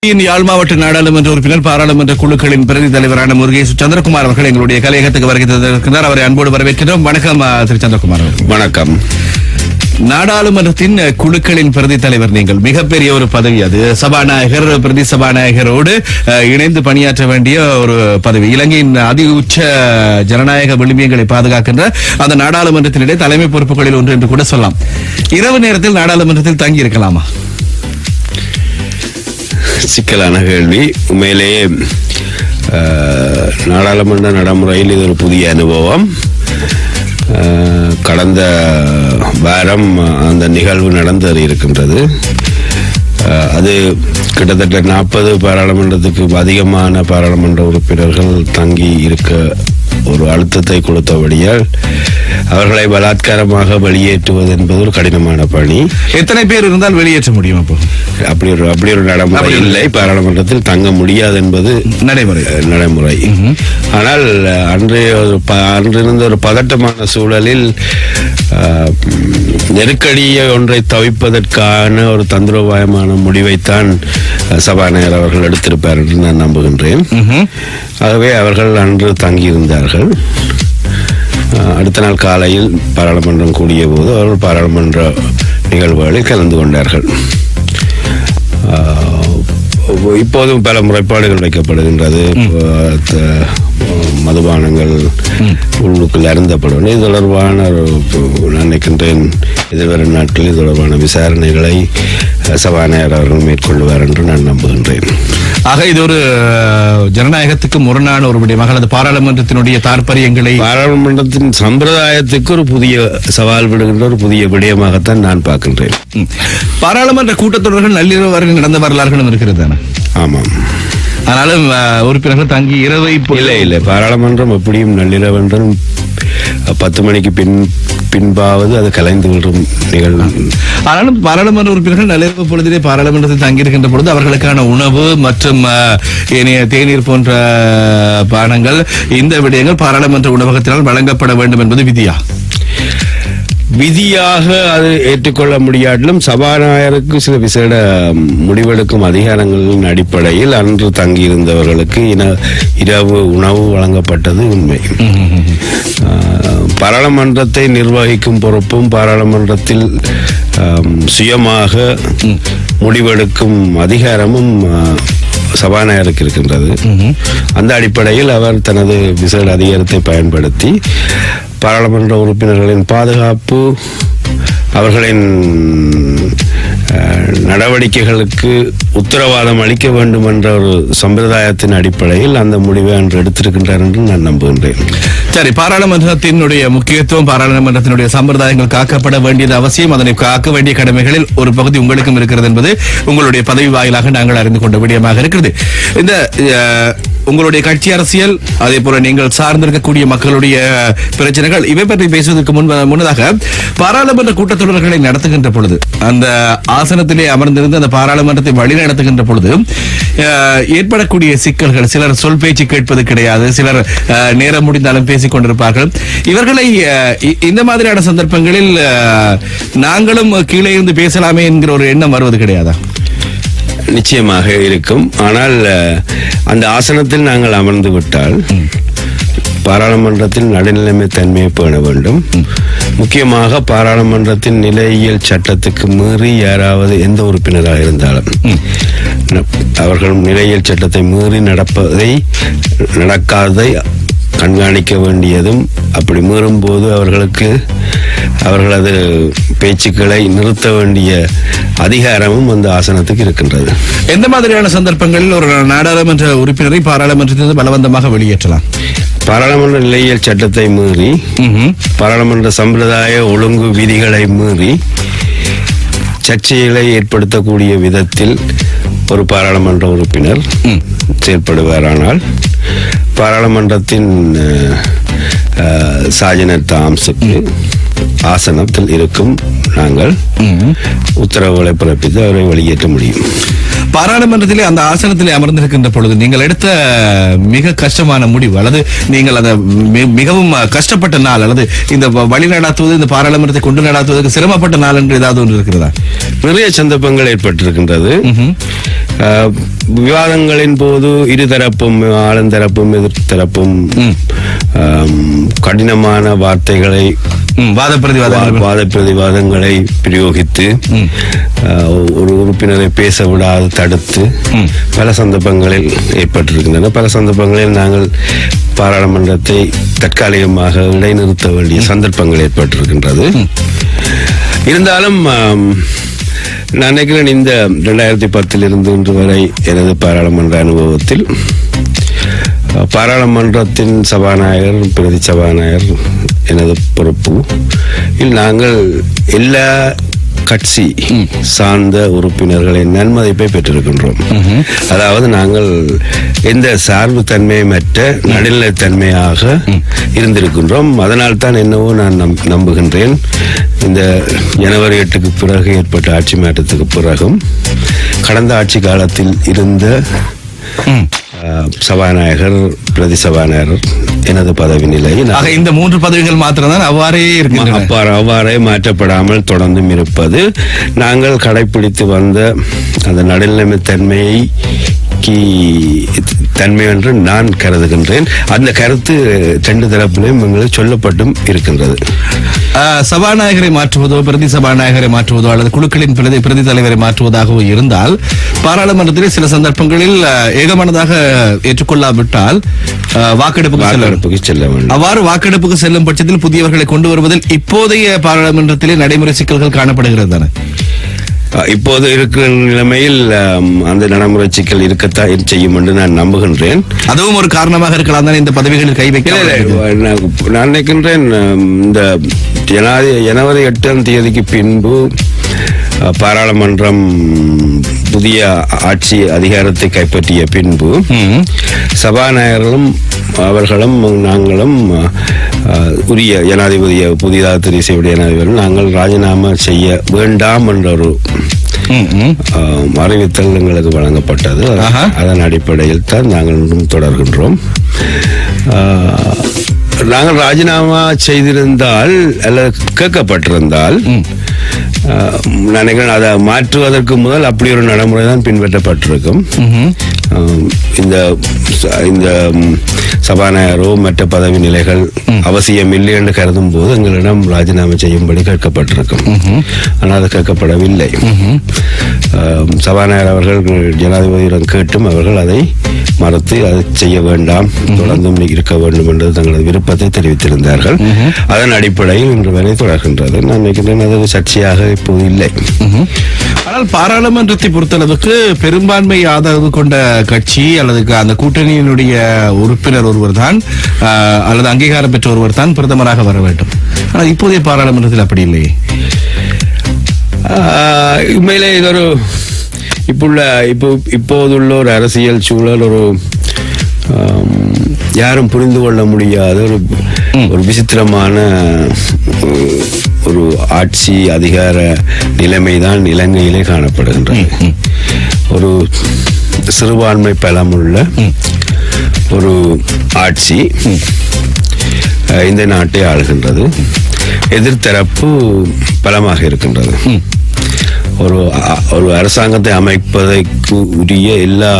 யாழ் மாவட்ட நாடாளுமன்ற உறுப்பினர் பாராளுமன்ற குழுக்களின் பிரதி தலைவரான முருகேசு சந்திரகுமார் அவர்கள் எங்களுடைய கலையகத்துக்கு வருகை தந்திருக்கிறார். அவரை அன்போடு வரவேற்கிறோம். வணக்கம் திரு சந்திரகுமார். வணக்கம். நாடாளுமன்றத்தின் குழுக்களின் பிரதி தலைவர் நீங்கள், மிகப்பெரிய ஒரு பதவி அது. சபாநாயகர் பிரதி சபாநாயகரோடு இணைந்து பணியாற்ற வேண்டிய ஒரு பதவி. இலங்கையின் அதி உச்ச ஜனநாயக விழுமியங்களை பாதுகாக்கின்ற அந்த நாடாளுமன்றத்தினிடையே தலைமை பொறுப்புகளில் ஒன்று என்று கூட சொல்லலாம். இரவு நேரத்தில் நாடாளுமன்றத்தில் தங்கி இருக்கலாமா? சிக்கலான கேள்வி. உண்மையிலேயே நாடாளுமன்ற நடைமுறையில் இது ஒரு புதிய அனுபவம். கடந்த வாரம் அந்த நிகழ்வு நடந்து இருக்கின்றது. அது கிட்டத்தட்ட 40 பாராளுமன்றத்துக்கு அதிகமான பாராளுமன்ற உறுப்பினர்கள் தங்கி இருக்க ஒரு அழுத்தத்தை கொடுத்தபடியால் அவர்களை பலாத்காரமாக வெளியேற்றுவது என்பது ஒரு கடினமான பணி. எத்தனை பேர் இருந்தால் வெளியேற்ற முடியும்? அப்படி ஒரு நடைமுறை இல்லை. பாராளுமன்றத்தில் தங்க முடியாது என்பது நடைமுறை. ஆனால் அன்று இருந்த ஒரு பதட்டமான சூழலில் நெருக்கடியை ஒன்றை தவிர்ப்பதற்கான ஒரு தந்திரோபாயமான முடிவைத்தான் சபாநாயகர் அவர்கள் எடுத்திருப்பார் என்று நான் நம்புகின்றேன். ஆகவே அவர்கள் அன்று தங்கியிருந்தார்கள். அடுத்த நாள் காலையில் பாராளுமன்றம் கூடிய போது அவர்கள் பாராளுமன்ற நிகழ்வுகளில் கலந்து கொண்டார்கள். இப்போதும் பல முறைப்பாடுகள் வைக்கப்படுகின்றது. மதுபானங்கள் உள்ளுக்குள் அருந்தப்படும். இது தொடர்பான நான் நினைக்கின்றேன் எதிர்வரும் நாட்களில் இது தொடர்பான விசாரணைகளை சபாநாயகர் அவர்கள் மேற்கொள்வார் என்று நான் நம்புகின்றேன். ஆக இது ஒரு ஜனநாயகத்துக்கு முரணான ஒரு விடயமாக, அல்லது பாராளுமன்றத்தினுடைய தாற்பயங்களை, பாராளுமன்றத்தின் சம்பிரதாயத்துக்கு ஒரு புதிய சவால் விடுகின்ற ஒரு புதிய விடயமாகத்தான் நான் பார்க்கின்றேன். பாராளுமன்ற கூட்டத்தொடர்கள் நள்ளிரவு வரை நடந்த வரலாறுகளும் இருக்கிறது. ஆமாம். ஆனாலும் உறுப்பினர்கள் தங்கி இரவை இல்லை பாராளுமன்றம் எப்படியும் நள்ளிரவு என்றும் 10 மணிக்கு பின்பாவது அது கலைந்து விடும் நிகழ்வு. ஆனாலும் பாராளுமன்ற உறுப்பினர்கள் நள்ளிரவு பொழுதிலே பாராளுமன்றத்தில் தங்கியிருக்கின்ற பொழுது அவர்களுக்கான உணவு மற்றும் தேநீர் போன்ற பானங்கள், இந்த விடயங்கள் பாராளுமன்ற உணவகத்தினால் வழங்கப்பட வேண்டும் என்பது விதியாக அது ஏற்றுக்கொள்ள முடியாட்டிலும் சபாநாயகருக்கு சில விசேட முடிவெடுக்கும் அதிகாரங்களின் அடிப்படையில் அன்று தங்கியிருந்தவர்களுக்கு இரவு உணவு வழங்கப்பட்டது உண்மை. பாராளுமன்றத்தை நிர்வகிக்கும் பொறுப்பும் பாராளுமன்றத்தில் சுயமாக முடிவெடுக்கும் அதிகாரமும் சபாநாயகருக்கு இருக்கின்றது. அந்த அடிப்படையில் அவர் தனது விசேட அதிகாரத்தை பயன்படுத்தி பாராளுமன்ற உறுப்பினர்களின் பாதுகாப்பு, அவர்களின் நடவடிக்கைகளுக்கு உத்தரவாதம் அளிக்க வேண்டும் என்ற ஒரு சம்பிரதாயத்தின் அடிப்படையில் அந்த முடிவை அன்று எடுத்திருக்கின்றார் என்று நான் நம்புகின்றேன். சரி, பாராளுமன்றத்தினுடைய முக்கியத்துவம், பாராளுமன்றத்தினுடைய சம்பிரதாயங்கள் காக்கப்பட வேண்டியது அவசியம். அதனை காக்க வேண்டிய கடமைகளில் ஒரு பகுதி உங்களுக்கும் இருக்கிறது என்பது உங்களுடைய பதவி வாயிலாக நாங்கள் அறிந்து கொண்ட விடயமாக இருக்கிறது. இந்த உங்களுடைய கட்சி அரசியல், அதே போல நீங்கள் சார்ந்திருக்கக்கூடிய மக்களுடைய பிரச்சனைகள், இவை பற்றி பேசுவதற்கு முன்னதாக பாராளுமன்ற கூட்டத்தொடர்களை நடத்துகின்ற பொழுது, அந்த ஆசனத்திலே அமர்ந்திருந்து அந்த பாராளுமன்றத்தை வழி நடத்துகின்ற பொழுது ஏற்படக்கூடிய சிக்கல்கள், சிலர் சொல் பேச்சு கேட்பது கிடையாது, சிலர் நேரம் முடிந்தாலும் பேசிக் கொண்டிருப்பார்கள். இவர்களை இந்த மாதிரியான சந்தர்ப்பங்களில் நாங்களும் கீழே இருந்து பேசலாமே என்கிற ஒரு எண்ணம் வருவது கிடையாதா? நிச்சயமாக இருக்கும். ஆனால் அந்த ஆசனத்தில் நாங்கள் அமர்ந்து விட்டால் பாராளுமன்றத்தில் நடுநிலைமை தன்மையை பேண வேண்டும். முக்கியமாக பாராளுமன்றத்தின் நிலையியல் சட்டத்துக்கு மீறி யாராவது எந்த உறுப்பினராக இருந்தாலும் அவர்கள் நிலையியல் சட்டத்தை மீறி நடக்காததை கண்காணிக்க வேண்டியதும், அப்படி மீறும் போது அவர்களது பேச்சுக்களை நிறுத்த வேண்டிய அதிகாரமும் அந்த ஆசனத்துக்கு இருக்கின்றது. எந்த மாதிரியான சந்தர்ப்பங்களில் ஒரு நாடாளுமன்ற உறுப்பினரை பாராளுமன்றத்திலிருந்து பலவந்தமாக வெளியேற்றலாம்? பாராளுமன்ற நிலையியல் சட்டத்தை மீறி, பாராளுமன்ற சம்பிரதாய ஒழுங்கு விதிகளை மீறி சர்ச்சைகளை ஏற்படுத்தக்கூடிய விதத்தில் ஒரு பாராளுமன்ற உறுப்பினர் செயல்படுவாரானால் பாராளுமன்றத்தின் சாஜனர் தாம்ஸுக்கு ஆசனத்தில் இருக்கும் நாங்கள் உத்தரவுகளை பிறப்பித்து அவரை வெளியேற்ற முடியும். பாராளுமன்றத்திலே அந்த ஆசனத்திலே அமர்ந்திருக்கின்ற பொழுது நீங்கள் எடுத்த மிக கஷ்டமான முடிவு, அல்லது நீங்கள் அந்த மிகவும் கஷ்டப்பட்ட நாள், அல்லது இந்த வழி நடாத்துவது, இந்த பாராளுமன்றத்தை கொண்டு நடாத்துவதற்கு சிரமப்பட்ட நாள் என்று ஏதாவது ஒன்று இருக்கிறதா? நிறைய சந்தர்ப்பங்கள் ஏற்பட்டிருக்கின்றது. விவாதங்களின் போது இருதரப்பும் ஆளுந்தரப்பும் எதிர்த்தரப்பும் கடினமான வார்த்தைகளை வாத பிரதிவாதங்களை பிரயோகித்து ஒரு உறுப்பினரை பேச விடாது தடுத்து பல சந்தர்ப்பங்களில் ஏற்பட்டிருக்கின்றன. பல சந்தர்ப்பங்களில் நாங்கள் பாராளுமன்றத்தை தற்காலிகமாக இடைநிறுத்த வேண்டிய சந்தர்ப்பங்கள் ஏற்பட்டிருக்கின்றது. இருந்தாலும் நான் நினைக்கிறேன் இந்த 2010 இன்று வரை எனது பாராளுமன்ற அனுபவத்தில் பாராளுமன்றத்தின் சபாநாயகர் பிரதி சபாநாயகர் எனது பொறுப்பு நாங்கள் எல்லா கட்சி சார்ந்த உறுப்பினர்களின் நன்மதிப்பை பெற்றிருக்கின்றோம். அதாவது நாங்கள் எந்த சார்பு தன்மையமற்ற நடுநிலைத்தன்மையாக இருந்திருக்கின்றோம். அதனால் தான் என்னவோ நான் நம்புகின்றேன் இந்த ஜனவரி 8க்கு பிறகு ஏற்பட்ட ஆட்சி மாற்றத்துக்கு பிறகும் கடந்த ஆட்சி காலத்தில் இருந்த சபாநாயகர் பிரதி சபாநாயகர் எனது பதவி நிலை இந்த 3 பதவிகள் மாத்திரம்தான் அவ்வாறே மாற்றப்படாமல் தொடர்ந்தும் இருப்பது நாங்கள் கடைபிடித்து வந்த அந்த நடுநிலைமை தன்மை என்று நான் கருதுகின்றேன். அந்த கருத்து 2 தரப்பிலும் எங்களுக்கு சொல்லப்பட்டும் இருக்கின்றது. சபாநாயகரை மாற்றுவதோ பிரதி சபாநாயகரை மாற்றுவதோ அல்லது குழுக்களின் பிரதி தலைவரை மாற்றுவதாகவோ இருந்தால் பாராளுமன்றத்தில் சில சந்தர்ப்பங்களில் ஏகமனதாக ஏற்றுக்கொள்ளாவிட்டால் வாக்கெடுப்புக்கு செல்ல வேண்டும். அவ்வாறு வாக்கெடுப்புக்கு செல்லும் பட்சத்தில் புதியவர்களை கொண்டு வருவதில் இப்போதைய பாராளுமன்றத்திலே நடைமுறை சிக்கல்கள் காணப்படுகிறது தானே? இப்போது இருக்கிற நிலைமையில் அந்த நடைமுறை சிக்கல் இருக்கத்தான் செய்யும் என்று நான் நம்புகின்றேன். அதுவும் ஒரு காரணமாக இருக்கலாம் தானே இந்த பதவிகளில் கை வைக்க. நான் நினைக்கின்றேன் இந்த ஜனவரி 8 பின்பு பாராளுமன்றம் புதிய ஆட்சி அதிகாரத்தை கைப்பற்றிய பின்பு சபாநாயகர்களும் அவர்களும் நாங்களும் உரிய ஜனாதிபதியை புதிதாக தெரிவு செய்யக்கூடிய ஜனாதிபதி நாங்கள் ராஜினாமா செய்ய வேண்டாம் என்ற ஒரு அறிவித்தல் எங்களுக்கு வழங்கப்பட்டது. அதன் அடிப்படையில் தான் நாங்கள் தொடர்கின்றோம். நாங்கள் ராஜினாமா செய்திருந்தால் அல்லது கேட்கப்பட்டிருந்தால் நினைக்கிறேன் அதை மாற்றுவதற்கு முதல் அப்படி ஒரு நடைமுறை தான் பின்பற்றப்பட்டிருக்கும். இந்த சபாநாயகரோ மற்ற பதவி நிலைகள் அவசியம் இல்லை என்று கருதும் போது எங்களிடம் ராஜினாமா செய்யும்படி கேட்கப்பட்டிருக்கும். ஆனால் அது கேட்கப்படவில்லை. சபாநாயகர் அவர்கள் ஜனாதிபதியிடம் கேட்டும் அவர்கள் அதை மறுத்து அதை செய்ய வேண்டாம், தொடர்ந்தும் இருக்க வேண்டும் என்று தங்களது விருப்பத்தை தெரிவித்திருந்தார்கள். அதன் அடிப்படையில் இன்று வரை தொடர்கின்றது. நான் நினைக்கிறேன் அது சர்ச்சையாக இப்போது இல்லை. ஆனால் பாராளுமன்றத்தை பொறுத்தளவுக்கு பெரும்பான்மை ஆதரவு கொண்ட கட்சி அல்லது அந்த கூட்டணியினுடைய உறுப்பினர் ஒருவர் தான் அல்லது அங்கீகாரம் பெற்ற ஒருவர் தான் பிரதமராக வர வேண்டும். ஆனால் இப்போதைய பாராளுமன்றத்தில் அப்படி இல்லையே. உண்மையிலே இது ஒரு இப்போதுள்ள ஒரு அரசியல் சூழல் ஒரு யாரும் புரிந்து கொள்ள முடியாத ஒரு விசித்திரமான ஒரு ஆட்சி அதிகார நிலைமைதான் இலங்கையிலே காணப்படுகின்றது. ஒரு சிறுபான்மை பலமுள்ள ஒரு ஆட்சி இந்த நாட்டை ஆளுகின்றது. எதிர்த்தரப்பு பலமாக இருக்கின்றது. ஒரு அரசாங்கத்தை அமைப்பதற்கு உரிய எல்லா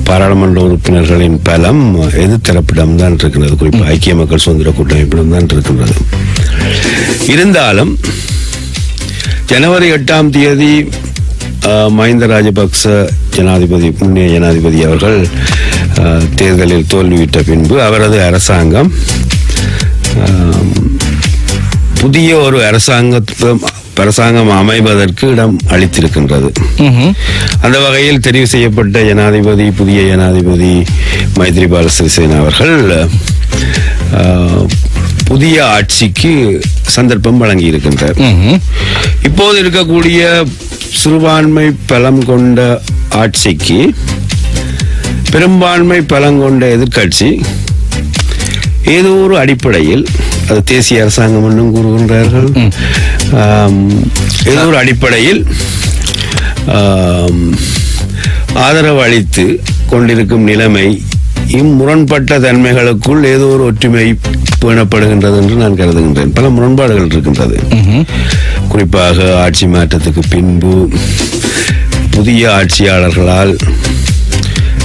பாராளுமன்ற உறுப்பினர்களின் பலம் எதிர்த்தரப்பிடம் தான் இருக்கிறது. குறிப்பாக ஐக்கிய மக்கள் சுதந்திர கூட்டமைப்பிடம் தான் இருக்கின்றது. இருந்தாலும் ஜனவரி 8 மஹிந்த ராஜபக்ச முன்னைய ஜனாதிபதி அவர்கள் தேர்தலில் தோல்வியிட்ட பின்பு அவரது அரசாங்கம் புதிய ஒரு அரசாங்கம் அமைவதற்கு இடம் அளித்திருக்கின்றது. அந்த வகையில் தெரிவு செய்யப்பட்ட புதிய ஜனாதிபதி மைத்ரிபால சிறிசேனா அவர்கள் புதிய ஆட்சிக்கு சந்தர்ப்பம் வழங்கி இருக்கின்றார். இப்போது இருக்கக்கூடிய சிறுபான்மை பலம் கொண்ட ஆட்சிக்கு பெரும்பான்மை பலம் கொண்ட எதிர்கட்சி ஏதோ ஒரு அடிப்படையில், அது தேசிய அரசாங்கம் என்றும் கூறுகின்றார்கள், ஏதோ ஒரு அடிப்படையில் ஆதரவு அளித்து கொண்டிருக்கும் நிலைமை முரண்பட்ட தன்மைகளுக்குள் ஏதோ ஒரு ஒற்றுமை பேணப்படுகின்றது என்று நான் கருதுகின்றேன். பல முரண்பாடுகள் இருக்கின்றது. குறிப்பாக ஆட்சி மாற்றத்துக்கு பின்பு புதிய ஆட்சியாளர்களால்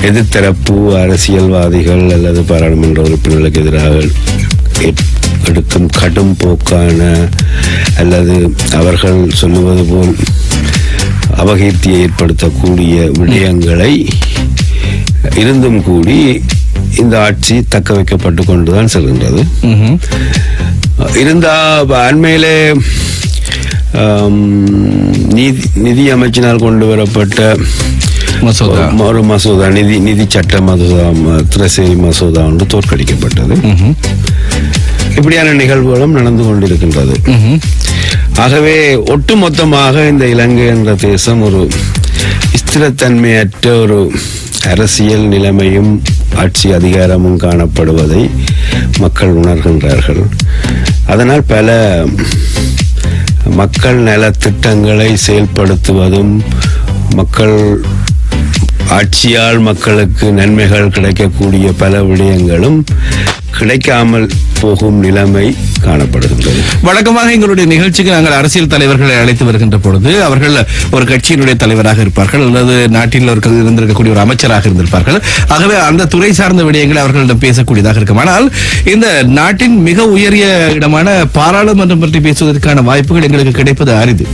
எதிர்த்தரப்பு அரசியல்வாதிகள் அல்லது பாராளுமன்ற உறுப்பினர்களுக்கு எதிராக எடுக்கும் கடும் போக்கான அல்லது அவர்கள் சொல்லுவது போல் அபகீர்த்தியை ஏற்படுத்தக்கூடிய விடயங்களை இருந்தும் கூடி இந்த ஆட்சி தக்க வைக்கப்பட்டு கொண்டுதான் செல்கின்றது. இருந்தா அண்மையிலே நிதி அமைச்சினால் கொண்டு வரப்பட்ட ஒரு மசோதா நிதி சட்ட மசோதா திரசேரி மசோதா ஒன்று தோற்கடிக்கப்பட்டது. இப்படியான நிகழ்வுகளும் நடந்து கொண்டிருக்கின்றது. ஆகவே ஒட்டுமொத்தமாக இந்த இலங்கை என்ற தேசம் ஒரு ஸ்திரத்தன்மையற்ற ஒரு அரசியல் நிலைமையும் ஆட்சி அதிகாரமும் காணப்படுவதை மக்கள் உணர்கின்றார்கள். அதனால் பல மக்கள் நலத்திட்டங்களை செயல்படுத்துவதும் மக்கள் ஆட்சியால் மக்களுக்கு நன்மைகள் கிடைக்கக்கூடிய பல விடயங்களும் கிடைக்காமல் போகும் நிலைமை காணப்படுகின்றது. வழக்கமாக எங்களுடைய நிகழ்ச்சிக்கு நாங்கள் அரசியல் தலைவர்களை அழைத்து வருகின்ற பொழுது அவர்கள் ஒரு கட்சியினுடைய தலைவராக இருப்பார்கள் அல்லது நாட்டில் இருந்திருக்கக்கூடிய ஒரு அமைச்சராக இருந்திருப்பார்கள். ஆகவே அந்த துறை சார்ந்த விடயங்களை அவர்களிடம் பேசக்கூடியதாக இருக்கும். ஆனால் இந்த நாட்டின் மிக உயரிய இடமான பாராளுமன்றம் பற்றி பேசுவதற்கான வாய்ப்புகள் எங்களுக்கு கிடைப்பது அரிது.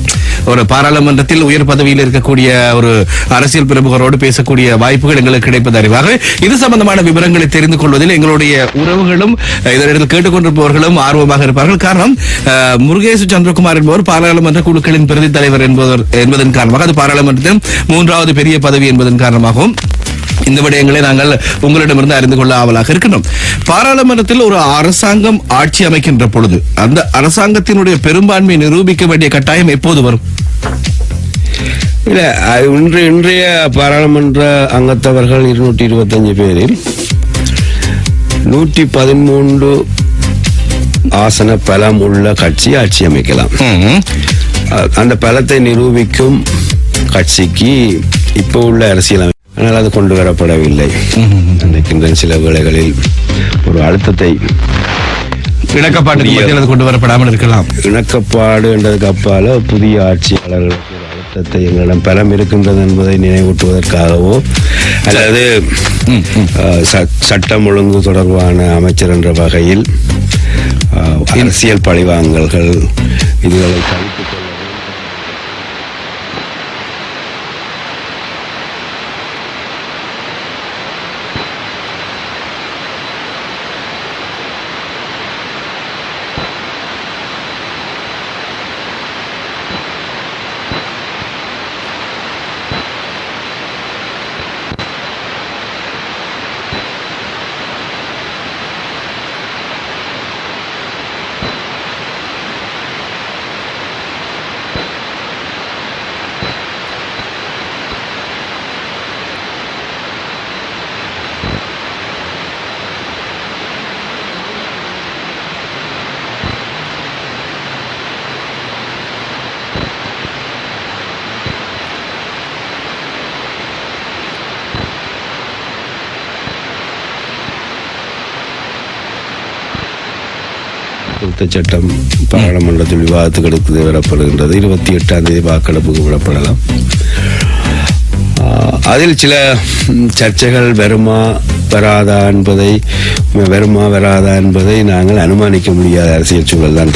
ஒரு பாராளுமன்றத்தில் உயர் பதவியில் இருக்கக்கூடிய ஒரு அரசியல் பிரமுகரோடு பேசக்கூடிய வாய்ப்புகள் எங்களுக்கு கிடைப்பது அறிவாக இது சம்பந்தமான விவரங்களை தெரிந்து கொள்வதில் எங்களுடைய உறவுகளும் இதனிடத்தில் கேட்டுக்கொண்டிருப்பவர்களும் ஆர்வமாக இருப்பார்கள். காரணம், முருகேசு சந்திரகுமார் என்பவர் பாராளுமன்ற குழுக்களின் பிரதி தலைவர் என்பதன் காரணமாக அது பாராளுமன்றத்தின் 3வது பெரிய பதவி என்பதன் காரணமாகவும் இந்த விடயங்களை நாங்கள் உங்களிடமிருந்து அறிந்து கொள்ள ஆவலாக இருக்கின்றோம். பாராளுமன்றத்தில் ஒரு அரசாங்கம் ஆட்சி அமைக்கின்ற பொழுது அந்த அரசாங்கத்தினுடைய பெரும்பான்மை நிரூபிக்க வேண்டிய கட்டாயம் எப்போது வரும்? இல்ல, இன்றைய பாராளுமன்ற அங்கத்தவர்கள் 225 பேரில் 113 ஆசன பலம் உள்ள கட்சி ஆட்சி அமைக்கலாம். அந்த பலத்தை நிரூபிக்கும் கட்சிக்கு இப்போ உள்ள அரசியல் ஆனால் அது கொண்டு வரப்படவில்லை. நினைக்கின்ற சில வேளைகளில் ஒரு அழுத்தத்தை இணக்கப்பாடு கொண்டு வரப்படாமல் இருக்கலாம். இணக்கப்பாடு என்றதுக்கு அப்பால புதிய ஆட்சியாளர்களுக்கு ஒரு அழுத்தத்தை எங்களிடம் பலம் இருக்கின்றது என்பதை நினைவூட்டுவதற்காகவோ அல்லது சட்டம் ஒழுங்கு தொடர்பான அமைச்சர் என்ற வகையில் அரசியல் பழிவாங்கல்கள் இதுகளை தவிர்த்துக் கொள்ள திருத்த சட்டம் பாராளுமன்றத்தில் விவாதத்துக்கு எடுத்து வரப்படுகின்றது. 28ஆம் தேதி வாக்கெடுப்புக்கு விடப்படலாம். அதில் சில சர்ச்சைகள் வருமா வராதா என்பதை நாங்கள் அனுமானிக்க முடியாத அரசியல் சூழல் தான்.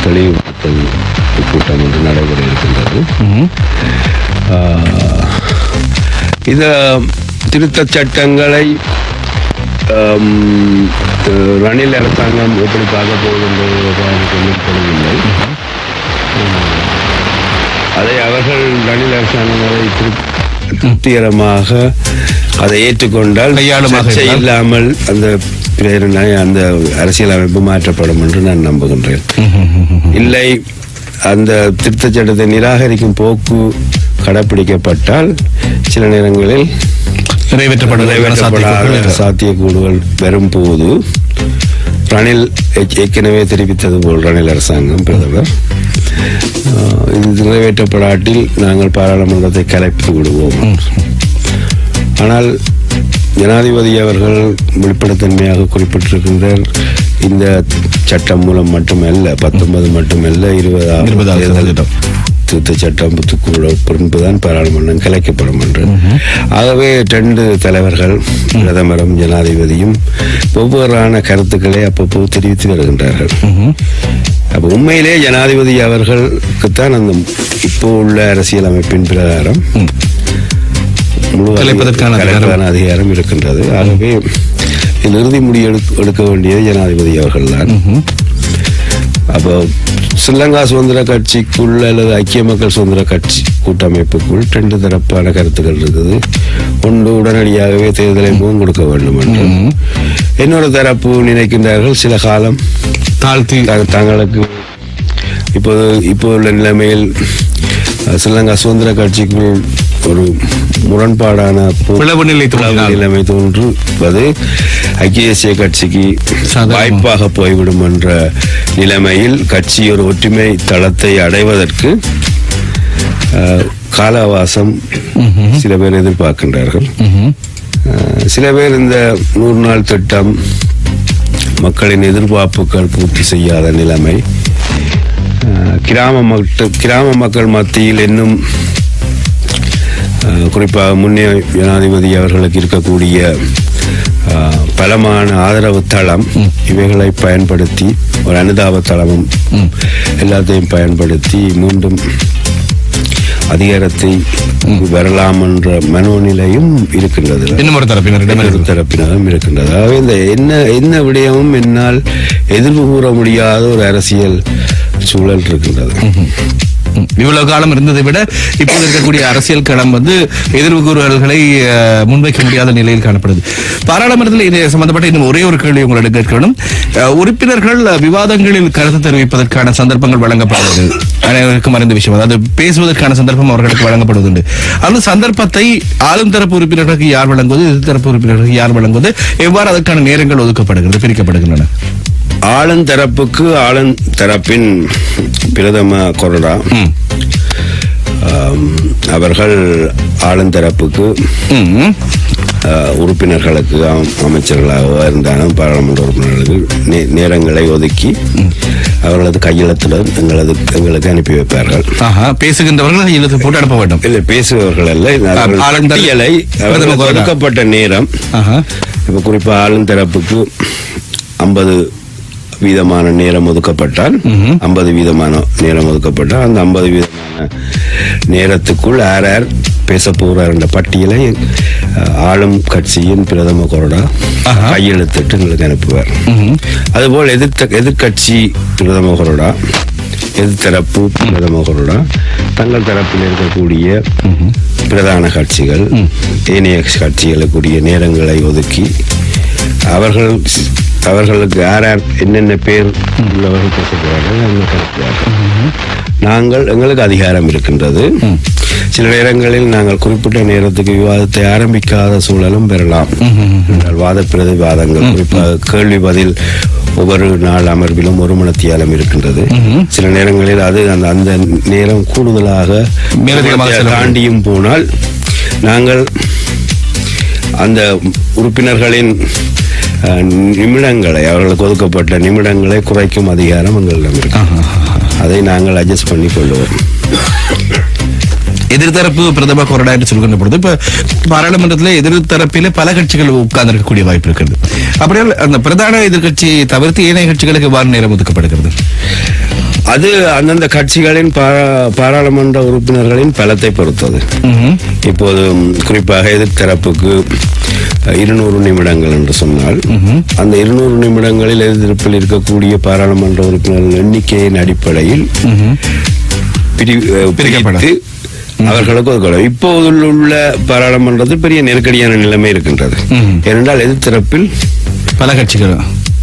தெளிவுபடுத்தல் கூட்டம் ஒன்று நடைபெற இருக்கின்றது. இந்த திருத்த சட்டங்களை ரணில் அரசாங்கம் எப்படி பார்க்க போகின்றது சொல்லப்படவில்லை. அதை அவர்கள் ரணில் அரசாங்கம் அதை திருப்திகரமாக அதை ஏற்றுக்கொண்டால் சர்ச்சை இல்லாமல் அந்த பிரேரணை அந்த அரசியலமைப்பு மாற்றப்படும் என்று நான் நம்புகின்றேன். இல்லை அந்த திருத்த சட்டத்தை நிராகரிக்கும் போக்கு கடைப்பிடிக்கப்பட்டால் சில நேரங்களில் நிறைவேற்றப்படாத சாத்தியக்கூறுகள் வரும்போது ரணில் ஏற்கனவே தெரிவித்தது போல் ரணில் அரசாங்கம் பிரதமர் இது நிறைவேற்றப்படாட்டில் நாங்கள் பாராளுமன்றத்தை கலைத்து விடுவோம். ஆனால் ஜனாதிபதி அவர்கள் வெளிப்படைத்தன்மையாக குறிப்பிட்டிருக்கின்றார், இந்த சட்டம் மூலம் மட்டுமல்ல 19 மட்டுமல்ல 20 திருத்த சட்டம் பின்புதான் பாராளுமன்றம் கலைக்கப்படும் என்று. ஆகவே 2 தலைவர்கள் பிரதமரும் ஜனாதிபதியும் ஒவ்வொருவரான கருத்துக்களை அப்பப்போ தெரிவித்து வருகின்றார்கள். அப்ப உண்மையிலே ஜனாதிபதி அவர்களுக்குத்தான் அந்த இப்போ உள்ள அரசியல் அமைப்பின் பிரகாரம் முழு அதிகாரம் இருக்கின்றது. ஆகவே இறுதி முடிவு எடுக்க வேண்டியது ஜனாதிபதி அவர்கள் தான். அப்போ ஸ்ரீலங்கா சுதந்திர கட்சிக்குள் அல்லது ஐக்கிய மக்கள் சுதந்திர கட்சி கூட்டமைப்புக்குள் 2 தரப்பான கருத்துக்கள் இருக்குது. ஒன்று உடனடியாகவே தேர்தலை முகம் கொடுக்க வேண்டும் என்று, இன்னொரு தரப்பு நினைக்கின்றார்கள் சில காலம் தாழ்த்தி தங்களுக்கு இப்போ உள்ள நிலைமையில் ஸ்ரீலங்கா சுதந்திர கட்சிக்குள் ஒரு முரண்பாடான நிலைமை தோன்றுவது ஐக்கிய தேசிய கட்சிக்கு வாய்ப்பாக போய்விடும் என்ற நிலைமையில் கட்சி ஒரு ஒற்றுமை தளத்தை அடைவதற்கு கால அவகாசம் சில பேர் எதிர்பார்க்கின்றார்கள். சில பேர் இந்த 100 நாள் திட்டம் மக்களின் எதிர்பார்ப்புகள் பூர்த்தி செய்யாத நிலைமை, கிராம மக்கள் மத்தியில் இன்னும் குறிப்பாக முன்னே ஜனாதிபதி அவர்களுக்கு இருக்கக்கூடிய பலமான ஆதரவு தளம், இவைகளை பயன்படுத்தி ஒரு அனுதாப தளமும் எல்லாத்தையும் பயன்படுத்தி மீண்டும் அதிகாரத்தை வரலாம் என்ற மனோநிலையும் இருக்கின்றது. தரப்பினரும் இருக்கின்றது. ஆகவே இந்த என்ன விடயமும் என்னால் எதிர்ப்பு கூற முடியாத ஒரு அரசியல் சூழல் இருக்கின்றது. இவ்வளவு காலம் இருந்ததை விட இப்போது இருக்கக்கூடிய அரசியல் களம் எதிர்ப்பு கூறுகளை முன்வைக்க முடியாத நிலையில் காணப்படுது. பாராளுமன்றத்தில் இது சம்பந்தப்பட்ட இன்னும் ஒரே ஒரு கேள்வி உங்களிடம் கேட்கணும். உறுப்பினர்கள் விவாதங்களில் கருத்து தெரிவிப்பதற்கான சந்தர்ப்பங்கள் வழங்கப்படுவது அனைவருக்கும் அறிந்த விஷயம். அதாவது பேசுவதற்கான சந்தர்ப்பம் அவர்களுக்கு வழங்கப்படுவதுண்டு. அந்த சந்தர்ப்பத்தை ஆளும் தரப்பு உறுப்பினர்களுக்கு யார் வழங்குவது, எதிர்த்தரப்பு உறுப்பினர்களுக்கு யார் வழங்குவது, எவ்வாறு அதற்கான நேரங்கள் ஒதுக்கப்படுகிறது, பிரிக்கப்படுகின்றன? ஆளுந்தரப்புக்கு ஆளுந்தரப்பின் பிரதம கொறடா அவர்கள் ஆளுந்தரப்புக்கு உறுப்பினர்களுக்கு அமைச்சர்களாக இருந்தாலும் பாராளுமன்ற உறுப்பினர்களுக்கு நேரங்களை ஒதுக்கி அவர்களது கையெழுத்துடன் எங்களுக்கு அனுப்பி வைப்பார்கள். பேசுகின்றவர்கள் கையெழுத்து போட்டு அனுப்ப வேண்டும். இல்லை, பேசுபவர்கள் அல்ல, ஒதுக்கப்பட்ட நேரம். இப்ப குறிப்பா ஆளுந்தரப்புக்கு 50% நேரம் ஒதுக்கப்பட்டால் 50% நேரம் ஒதுக்கப்பட்டால் அந்த 50% நேரத்துக்குள் யார் பேச போறார் என்ற பட்டியலை ஆளும் கட்சியின் பிரதம கொறடா கையெழுத்திட்டு எங்களுக்கு அனுப்புவார். அதுபோல் எதிர்கட்சி பிரதம கொறடா, எதிர்த்தரப்பு பிரதம கொறடா தங்கள் தரப்பில் இருக்கக்கூடிய பிரதான கட்சிகள் ஏனைய கட்சிகளுக்குரிய நேரங்களை ஒதுக்கி அவர்களுக்கு யார் என்னென்ன பேர் உள்ளவர்கள் பேசுகிறார்கள். எங்களுக்கு அதிகாரம் இருக்கின்றது. சில நேரங்களில் நாங்கள் குறிப்பிட்ட நேரத்துக்கு விவாதத்தை ஆரம்பிக்காத சூழலும் பெறலாம். வாத பிரதிவாதங்கள், குறிப்பாக கேள்வி பதில் ஒவ்வொரு நாள் அமர்விலும் 1 மணித்தியாலம் இருக்கின்றது. சில நேரங்களில் அது அந்த நேரம் கூடுதலாக தாண்டியும் போனால் நாங்கள் அந்த உறுப்பினர்களின் நிமிடங்களை, அவர்களுக்கு ஒதுக்கப்பட்ட நிமிடங்களை குறைக்கும் அதிகாரம் எங்களிடம் இருக்கு. அதை நாங்கள் அட்ஜஸ்ட் பண்ணி கொள்வோம். எதிர்த்தரப்பு பிரதம கொறடா என்று சொல்கின்ற பொழுது இப்ப பாராளுமன்றத்தில் எதிர்த்தரப்பில பல கட்சிகள் உட்கார்ந்து இருக்கக்கூடிய வாய்ப்பு இருக்கிறது. அப்படியே அந்த பிரதான எதிர்கட்சியை தவிர்த்து ஏனைய கட்சிகளுக்கு எவ்வாறு நேரம் ஒதுக்கப்படுகிறது? அது அந்தந்த கட்சிகளின் பாராளுமன்ற உறுப்பினர்களின் பலத்தை பொறுத்தது. இப்போது குறிப்பாக எதிர்த்தரப்புக்கு 200 நிமிடங்கள் என்று சொன்னால் அந்த 200 நிமிடங்களில் எதிர்ப்பில் இருக்கக்கூடிய பாராளுமன்ற உறுப்பினர்கள் எண்ணிக்கையின் அடிப்படையில் பிரிக்கப்படும். அவர்களுக்கு ஒதுக்கப்படும். இப்போது உள்ள பாராளுமன்றத்தில் பெரிய நெருக்கடியான நிலைமை இருக்கின்றது. ஏனென்றால் எதிர்த்தரப்பில் பல கட்சிகள்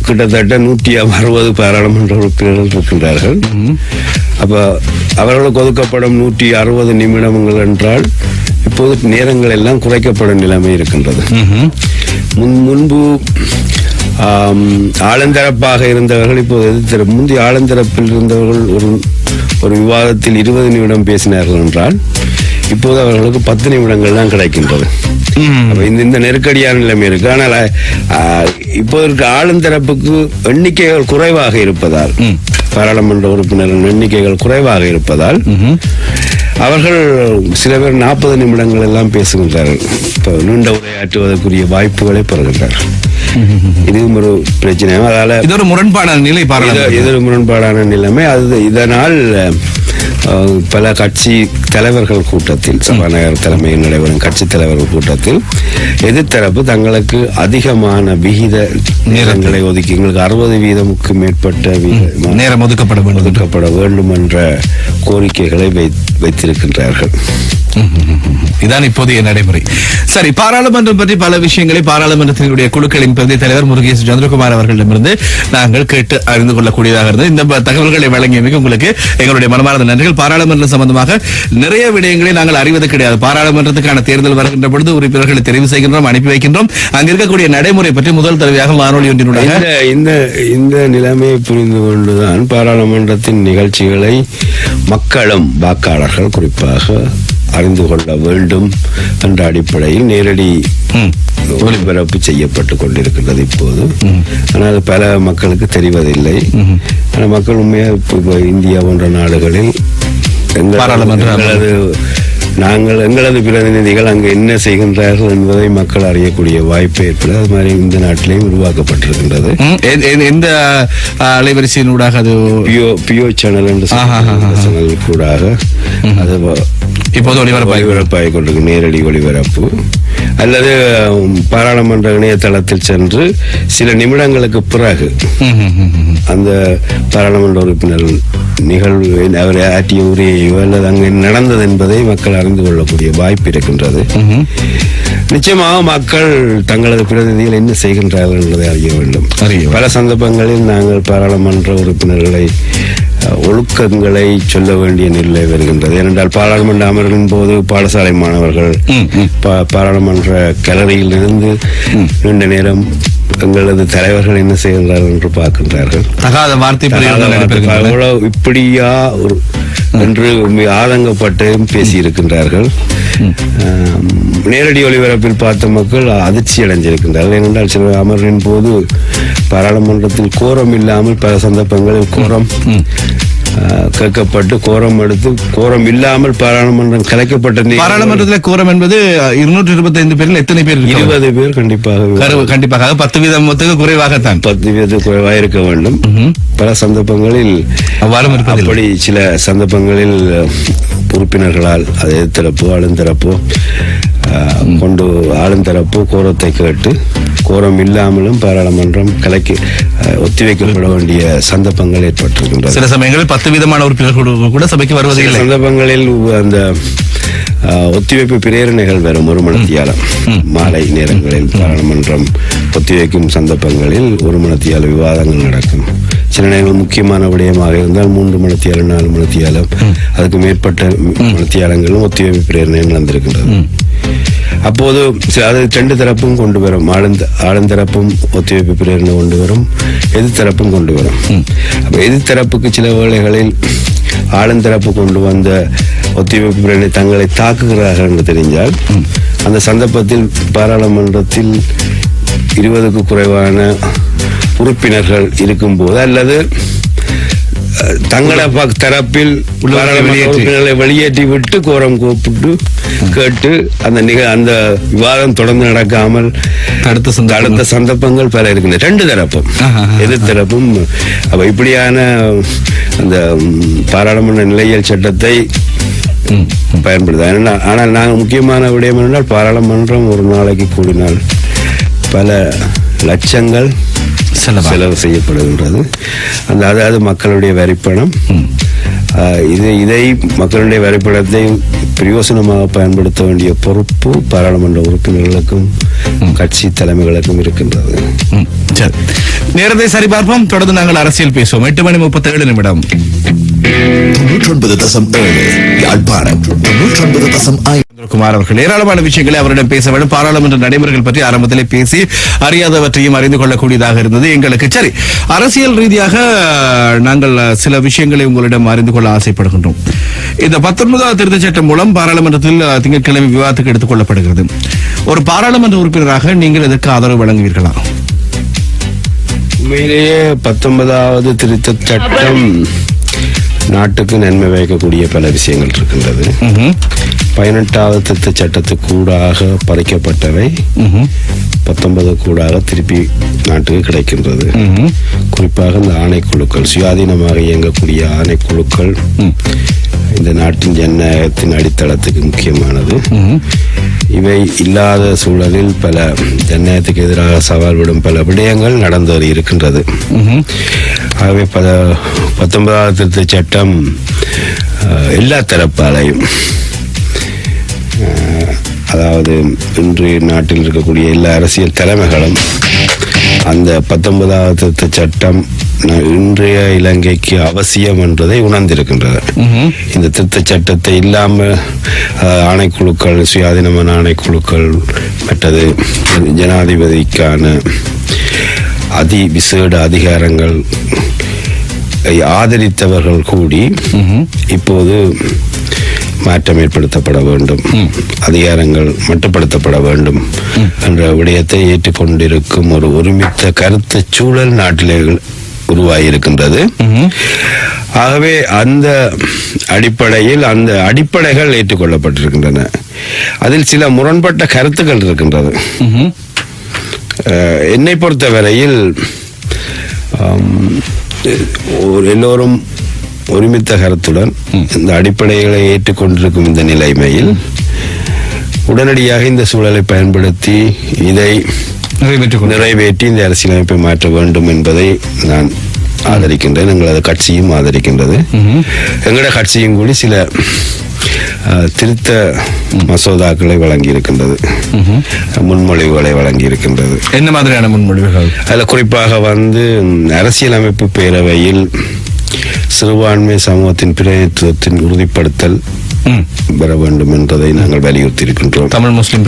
கிட்டத்தட்ட 160 பாராளுமன்ற உறுப்பினர்கள் இருக்கின்றார்கள். அப்ப அவர்களுக்கு ஒதுக்கப்படும் 160 நிமிடங்கள் என்றால் இப்போது நேரங்கள் எல்லாம் குறைக்கப்படும் நிலைமை இருக்கின்றது. முன்பு ஆளுந்தரப்பாக இருந்தவர்கள் இப்போது முந்தைய ஆளுந்தரப்பில் இருந்தவர்கள் ஒரு விவாதத்தில் 20 நிமிடம் பேசினார்கள் என்றால் இப்போது அவர்களுக்கு 10 நிமிடங்கள் தான் கிடைக்கின்றது. இந்த நெருக்கடியான நிலைமை இருக்கு. ஆனால் இப்போது ஆளுந்தரப்புக்கு எண்ணிக்கைகள் குறைவாக இருப்பதால், பாராளுமன்ற உறுப்பினர்கள் எண்ணிக்கைகள் குறைவாக இருப்பதால் அவர்கள் சில பேர் 40 நிமிடங்கள் எல்லாம் பேசுகின்றார்கள். நீண்ட உரையாற்றுவதற்குரிய வாய்ப்புகளை பெறுகின்றார்கள். இதுவும் ஒரு பிரச்சனை. அதால இது ஒரு முரண்பாடான நிலை. இது ஒரு முரண்பாடான நிலைமை. அது இதனால் பல கட்சி தலைவர்கள் கூட்டத்தில், சபாநாயகர் தலைமையில் நடைபெறும் கட்சி தலைவர்கள் கூட்டத்தில் எதிர்த்தரப்பு தங்களுக்கு அதிகமான விகித நேரங்களை ஒதுக்கி, எங்களுக்கு 60% மேற்பட்ட நேரம் ஒதுக்கப்பட வேண்டும் என்ற கோரிக்கைகளை வைத்திருக்கின்றார்கள். இதான் இப்போதைய நடைமுறை. சரி, பாராளுமன்றம் பற்றி பல விஷயங்களை பாராளுமன்றத்தினுடைய குழுக்களின் பிரதி தலைவர் முருகேசு சந்திரகுமார் அவர்களிடமிருந்து நாங்கள் கேட்டு அறிந்து கொள்ளக்கூடியதாக இருந்தது. இந்த தகவல்களை வழங்கியமைக்கு உங்களுக்கு எங்களுடைய மனமார்ந்த நன்றிகள். பாராளுமன்றம் சம்பந்தமாக நிறைய விடயங்களை நாங்கள் அறிவது கிடையாது. பாராளுமன்றத்துக்கான தேர்தல் வருகின்ற பொழுது உறுப்பினர்களை தெரிவு செய்கின்றோம், அனுப்பி வைக்கின்றோம். அங்க இருக்கக்கூடிய நடைமுறை பற்றி முதல் தடவையாக வானொலி ஒன்றினுடைய இந்த நிலைமையை புரிந்து கொண்டுதான் பாராளுமன்றத்தின் நிகழ்ச்சிகளை மக்களும் வாக்காளர்கள் குறிப்பாக அறிந்து கொள்ள வேண்டும் என்ற அடிப்படையில் நேரடி ஒளிபரப்பு செய்யப்பட்டுக் கொண்டிருக்கின்றது இப்போது. ஆனால் பல மக்களுக்கு தெரிவதில்லை. ஆனால் மக்கள் உண்மையாக இந்தியா போன்ற நாடுகளில் எங்களது பிரதிநிதிகள் அங்கு என்ன செய்கின்றார்கள் என்பதை மக்கள் அறியக்கூடிய வாய்ப்பு ஏற்படும். அது மாதிரி இந்த நாட்டிலேயும் உருவாக்கப்பட்டிருக்கின்றது. எந்த அலைவரிசையினூடாக அது பியோ சேனல் என்று சேனல் கூடாக அது இப்போது ஒளிபரப்பாகிக் கொண்டிருக்கு. நேரடி ஒளிபரப்பு அல்லது பாராளுமன்ற இணையதளத்தில் சென்று சில நிமிடங்களுக்கு பிறகு அந்த பாராளுமன்ற உறுப்பினர் நிகழ்வு அவர் ஆற்றிய உரையோ அல்லது அங்கு நடந்தது என்பதை மக்கள் அறிந்து கொள்ளக்கூடிய வாய்ப்பு இருக்கின்றது. நிச்சயமாக மக்கள் தங்களது பிரதிநிதிகள் என்ன செய்கின்றார்கள் என்பதை அறிய வேண்டும். பல சந்தர்ப்பங்களில் நாங்கள் பாராளுமன்ற உறுப்பினர்களை ஒழுக்கங்களை சொல்ல வேண்டிய நிலை வருகின்றது. ஏனென்றால் பாராளுமன்ற அமர்வின் போது பாடசாலை மாணவர்கள் பாராளுமன்ற கேலரியில் இருந்து நீண்ட நேரம் எங்களது தலைவர்கள் என்ன செய்கின்றார்கள் என்று பார்க்கின்றார்கள். இப்படியா என்று ஆதங்கப்பட்டு பேசியிருக்கின்றார்கள். நேரடி ஒளிபரப்பில் பார்த்த மக்கள் அதிர்ச்சி அடைஞ்சிருக்கின்றார்கள். ஏனென்றால் சில அமர்வின் போது பாராளுமன்றத்தில் கோரம் இல்லாமல் பல சந்தர்ப்பங்களில் கோரம் கேட்கப்பட்டு கோரம் எடுத்து கோரம் இல்லாமல் பாராளுமன்றம் கலைக்கப்பட்ட பாராளுமன்றத்தில் கோரம் என்பது 225 பேரில் எத்தனை பேர்? 20 பேர் கண்டிப்பாக 10% குறைவாகத்தான். 10% குறைவாக இருக்க வேண்டும். பல சந்தர்ப்பங்களில் அப்படி சில சந்தர்ப்பங்களில் உறுப்பினர்களால் அது எதிர்த்தரப்போ ஆளுந்தரப்போ கொண்டு ஆளுந்தரப்பு கோரத்தை கேட்டு கோரம் இல்லாமலும் பாராளுமன்றம் ஒத்திவைக்கப்பட வேண்டிய சந்தர்ப்பங்கள் ஏற்பட்டிருக்கின்றன. சில சமயங்களில் 10% உறுப்பினர்கள் கூட சபைக்கு வருவதில்லை. சந்தர்ப்பங்களில் அந்த ஒத்திவைப்பு பிரேரணைகள் வரும் 1 மணித்தியாலம் மாலை நேரங்களில் பாராளுமன்றம் ஒத்திவைக்கும் சந்தர்ப்பங்களில் 1 மணித்தியால விவாதங்கள் நடக்கும். சில நேரங்கள் முக்கியமான விடயமாக இருந்தால் 3 மணித்தியாலம் 4 மணித்தியாலம் அதுக்கு மேற்பட்ட மணித்தியாலங்களும் ஒத்திவைப்பு பிரேரணை நடந்திருக்கின்றது. அப்போது அது 2 தரப்பும் கொண்டு வரும். ஆளுந்தரப்பும் ஒத்திவைப்பு பிரேரணை கொண்டு வரும், எதிர்த்தரப்பும் கொண்டு வரும். அப்ப எதிர்த்தரப்புக்கு சில வேளைகளில் ஆளுந்தரப்பு கொண்டு வந்த ஒத்திவைப்பு பிரேரணை தங்களை தாக்குகிறார்கள் என்று தெரிஞ்சால் அந்த சந்தர்ப்பத்தில் பாராளுமன்றத்தில் 20க்கு குறைவான உறுப்பினர்கள் இருக்கும் போது அல்லது தங்கள தரப்பில் உறுப்பினர்களை வெளியேற்றி விட்டு கோரம் கூப்பிட்டு கேட்டு அந்த விவாதம் தொடர்ந்து நடக்காமல் அடுத்த சந்தர்ப்பங்கள் பல இருக்கின்றன. 2 தரப்பும் எதிர்த்தரப்பும் இப்படியான அந்த பாராளுமன்ற நிலையியல் சட்டத்தை பயன்படுத்த. ஆனால் நாங்கள் முக்கியமான விடயம் என்றால் பாராளுமன்றம் ஒரு நாளைக்கு கூடினால் பல லட்சங்கள் செலவு செய்யப்படுகின்றது. அதாவது மக்களுடைய வரிப்பணம் இதை மக்களுடைய வரைபடத்தை பிரயோசனமாக பயன்படுத்த வேண்டிய பொறுப்பு பாராளுமன்ற உறுப்பினர்களுக்கும் கட்சி தலைமைகளுக்கும் இருக்கின்றது. சரி, நேரத்தை சரிபார்ப்போம். தொடர்ந்து நாங்கள் அரசியல் பேசுவோம். 8:37 யாழ்ப்பாணம் 99.5 குமார் அவர்கள் ஏராளமான விஷயங்களை அவரிடம் பேச வேண்டும். பாராளுமன்ற நடைமுறைகள் பற்றி ஆரம்பத்திலே பேசி அறியாதவற்றையும் அறிந்து கொள்ளக்கூடியதாக இருந்தது எங்களுக்கு. சரி, அரசியல் ரீதியாக நாங்கள் சில விஷயங்களை உங்களிடம் அறிந்து கொள்ள ஆசைப்படுகின்றோம். இந்த 19வது திருத்தச் சட்டம் மூலம் பாராளுமன்றத்தில் திங்கட்கிழமை விவாதத்துக்கு எடுத்துக் கொள்ளப்படுகிறது. ஒரு பாராளுமன்ற உறுப்பினராக நீங்கள் இதற்கு ஆதரவு வழங்குவீர்களா? உண்மையிலேயே 19வது திருத்தச் சட்டம் நாட்டுக்கு நன்மை வைக்கக்கூடிய பல விஷயங்கள் இருக்கின்றது. 18வது திருத்தச் சட்டத்துக்கு கூடாக பறிக்கப்பட்டவை 19 கூடாக திருப்பி நாட்டுக்கு கிடைக்கின்றது. குறிப்பாக இந்த ஆணைக்குழுக்கள், சுயாதீனமாக இயங்கக்கூடிய ஆணைக்குழுக்கள் இந்த நாட்டின் ஜனநாயகத்தின் அடித்தளத்துக்கு முக்கியமானது. இவை இல்லாத சூழலில் பல ஜனநாயகத்துக்கு எதிராக சவால் விடும் பல விடயங்கள் நடந்தேறி இருக்கின்றது. ஆகவே 19வது திருத்தச் சட்டம் எல்லா தரப்பாலையும், அதாவது இன்று நாட்டில் இருக்கக்கூடிய எல்லா அரசியல் தலைமைகளும் அந்த 19வது திருத்தச் சட்டம் இன்றைய இலங்கைக்கு அவசியம் என்பதை உணர்ந்திருக்கின்றன. இந்த திருத்தச் சட்டத்தை இல்லாமல் ஆணைக்குழுக்கள், சுயாதீனமான ஆணைக்குழுக்கள், மற்றது ஜனாதிபதிக்கான விசேட அதிகாரங்கள் ஆதரித்தவர்கள் கூடி இப்போது மாற்றம் ஏற்படுத்தப்பட வேண்டும், அதிகாரங்கள் மட்டுப்படுத்தப்பட வேண்டும் என்ற விடயத்தை ஏற்றுக்கொண்டிருக்கும் ஒரு ஒருமித்த கருத்து சூழல் நாட்டிலே உருவாகியிருக்கின்றது. ஆகவே அந்த அடிப்படையில் அந்த அடிப்படைகள் ஏற்றுக்கொள்ளப்பட்டிருக்கின்றன. அதில் சில முரண்பட்ட கருத்துக்கள் இருக்கின்றது. என்னை பொறுத்தவரையில் எல்லோரும் ஒருமித்த கருத்துடன் இந்த அடிப்படைகளை ஏற்றுக்கொண்டிருக்கும் இந்த நிலைமையில் உடனடியாக இந்த சூழலை பயன்படுத்தி இதை நிறைவேற்றி இந்த அரசியலமைப்பை மாற்ற வேண்டும் என்பதை நான் ஆதரிக்கின்றேன். எங்களது கட்சியும் ஆதரிக்கின்றது. எங்களோட கட்சியும் கூடி சில திருத்த மசோதாக்களை வழங்கி இருக்கின்றது, முன்மொழிவுகளை வழங்கி இருக்கின்றது. என்ன மாதிரியான முன்மொழிவுகள்? அதில் குறிப்பாக அரசியலமைப்பு பேரவையில் சிறுபான்மை சமூகத்தின் பிரதிநிதித்துவத்தின் உறுதிப்படுத்தல் பெற வேண்டும் என்பதை நாங்கள் வலியுறுத்தி இருக்கின்றோம். தமிழ் முஸ்லிம்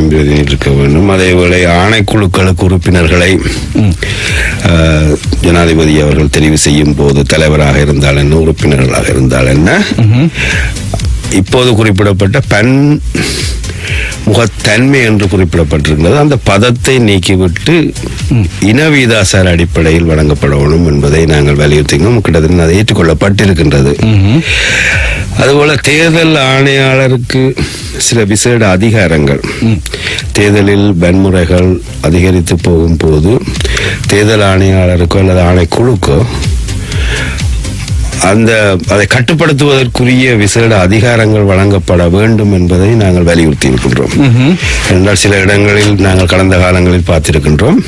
பிரதிநிதி இருக்க வேண்டும். அதேவேளை ஆணைக்குழுக்களுக்கு உறுப்பினர்களை ஜனாதிபதி அவர்கள் தெரிவு செய்யும் போது தலைவராக இருந்தால் என்ன, உறுப்பினர்களாக இருந்தால் என்ன, இப்போது குறிப்பிடப்பட்ட முகத்தன்மை என்று குறிப்பிடப்பட்டிருக்கிறது, அந்த பதத்தை நீக்கிவிட்டு இனவீதாசார அடிப்படையில் வழங்கப்பட வேண்டும் என்பதை நாங்கள் வலியுறுத்தினோம். கிட்டத்தட்ட அதை ஏற்றுக்கொள்ளப்பட்டிருக்கின்றது. அதுபோல தேர்தல் ஆணையாளருக்கு சில விசேட அதிகாரங்கள், தேர்தலில் வன்முறைகள் அதிகரித்து போகும் போது தேர்தல் ஆணையாளருக்கோ அல்லது ஆணைக்குழுக்கோ அதை கட்டுப்படுத்துவதற்குரிய விசேட அதிகாரங்கள் வழங்கப்பட வேண்டும் என்பதை நாங்கள் வலியுறுத்தி இருக்கின்றோம். என்றால் சில இடங்களில் நாங்கள் கடந்த காலங்களில் பார்த்திருக்கின்றோம்,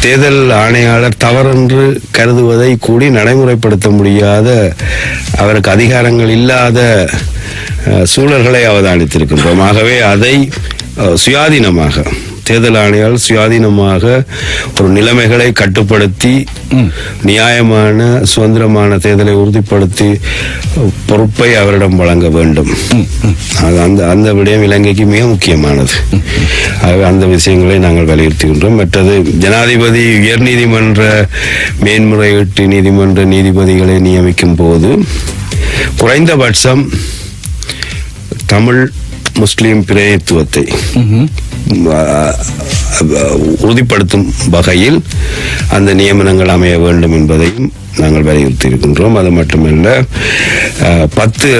தேர்தல் ஆணையாளர் தவறென்று கருதுவதை கூடி நடைமுறைப்படுத்த முடியாத, அவருக்கு அதிகாரங்கள் இல்லாத சூழல்களை அவதானித்திருக்கின்றோம். ஆகவே அதை சுயாதீனமாக தேர்தல் ஆணையாளர் சுயாதீனமாக ஒரு நிலைமைகளை கட்டுப்படுத்தி நியாயமான சுதந்திரமான தேர்தலை உறுதிப்படுத்தி பொறுப்பை அவரிடம் வழங்க வேண்டும். அந்த விடயம் இலங்கைக்கு மிக முக்கியமானது. அந்த விஷயங்களை நாங்கள் வலியுறுத்துகின்றோம். மற்றது ஜனாதிபதி உயர் நீதிமன்ற மேன்முறையீட்டு நீதிமன்ற நீதிபதிகளை நியமிக்கும் போது குறைந்தபட்சம் தமிழ் முஸ்லிம் பிரதிநிதித்துவத்தை உறுதிப்படுத்தும் வகையில் அந்த நியமனங்கள் அமைய வேண்டும் என்பதையும் நாங்கள் வலியுறுத்தி இருக்கின்றோம். அது மட்டுமல்ல, 10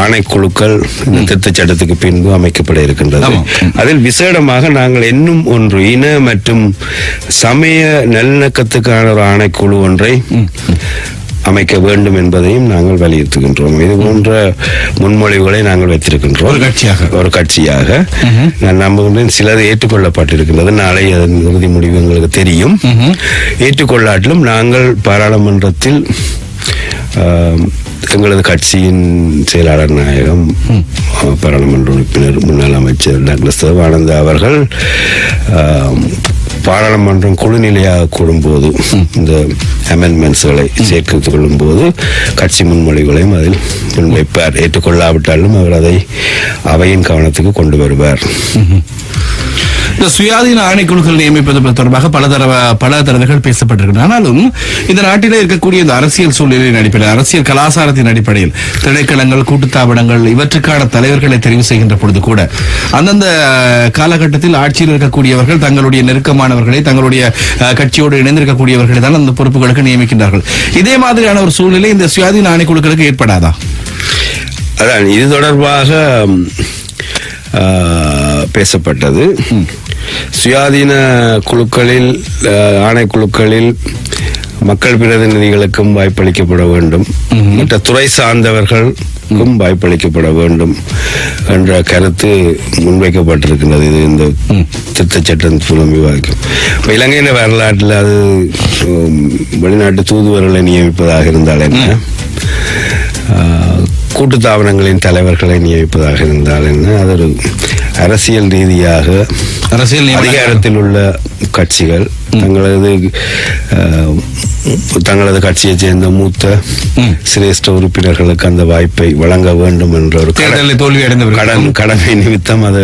ஆணைக்குழுக்கள் இந்த திருத்தச் சட்டத்துக்கு பின்பு அமைக்கப்பட இருக்கின்றது. அதில் விசேடமாக நாங்கள் இன்னும் ஒன்று இன மற்றும் சமய நல்லிணக்கத்துக்கான ஒரு ஆணைக்குழு ஒன்றை அமைக்க வேண்டும் என்பதையும் நாங்கள் வலியுறுத்துகின்றோம். இது போன்ற முன்மொழிவுகளை நாங்கள் வைத்திருக்கின்றோம். ஒரு கட்சியாக நான் நம்புகின்றேன் சிலது ஏற்றுக்கொள்ளப்பட்டிருக்கின்றது. நாளை அதன் இறுதி முடிவு எங்களுக்கு தெரியும். ஏற்றுக்கொள்ளாட்டிலும் நாங்கள் பாராளுமன்றத்தில் எங்களது கட்சியின் செயலாளர் நாயகம் பாராளுமன்ற உறுப்பினர் முன்னாள் அமைச்சர் டாக்டர் சிவானந்த அவர்கள் பாராளுமன்றம் குழுநிலையாக கூடும்போது இந்த அமெண்ட்மெண்ட்ஸ்களை சேர்த்து கொள்ளும்போது கட்சி முன்மொழிகளையும் அதில் முன்வைப்பார். ஏற்றுக்கொள்ளாவிட்டாலும் அவர் அதை அவையின் கவனத்துக்கு கொண்டு வருவார். இந்த சுயாதீன ஆணைக்குழுக்கள் நியமிப்பது தொடர்பாக பல தடவைகள் பேசப்பட்டிருக்கின்றன. ஆனாலும் இந்த நாட்டிலே இருக்கக்கூடிய இந்த அரசியல் சூழ்நிலையின் அடிப்படையில், அரசியல் கலாச்சாரத்தின் அடிப்படையில் திணைக்களங்கள், கூட்டுத்தாபனங்கள் இவற்றுக்கான தலைவர்களை தெரிவு செய்கின்ற பொழுது கூட அந்தந்த காலகட்டத்தில் ஆட்சியில் இருக்கக்கூடியவர்கள் தங்களுடைய நெருக்கமானவர்களை, தங்களுடைய கட்சியோடு இணைந்திருக்கக்கூடியவர்களை தான் அந்த பொறுப்புகளுக்கு நியமிக்கின்றார்கள். இதே மாதிரியான ஒரு சூழ்நிலை இந்த சுயாதீன ஆணைக்குழுக்களுக்கு ஏற்படாதா? அதான் இது தொடர்பாக பேசப்பட்டது. சுயாதீன குழுக்களில், ஆணைக்குழுக்களில் மக்கள் பிரதிநிதிகளுக்கும் வாய்ப்பளிக்கப்பட வேண்டும், மற்ற துறை சார்ந்தவர்களுக்கும் வாய்ப்பளிக்கப்பட வேண்டும் என்ற கருத்து முன்வைக்கப்பட்டிருக்கிறது. இது இந்த திருத்த சட்டம் மூலம் விவாதிக்கும். இலங்கையின் வரலாற்றில் அது வெளிநாட்டு தூதுவர்களை நியமிப்பதாக இருந்தால் என்ன, கூட்டுத்தாபனங்களின் தலைவர்களை நியமிப்பதாக இருந்தால் என்ன, அது ஒரு அரசியல் ரீதியாக அதிகாரத்தில் உள்ள கட்சிகள் தங்களது கட்சியைச் சேர்ந்த மூத்த சிரேஷ்ட உறுப்பினர்களுக்கு அந்த வாய்ப்பை வழங்க வேண்டும் என்ற ஒரு கடமை நிமித்தம் அது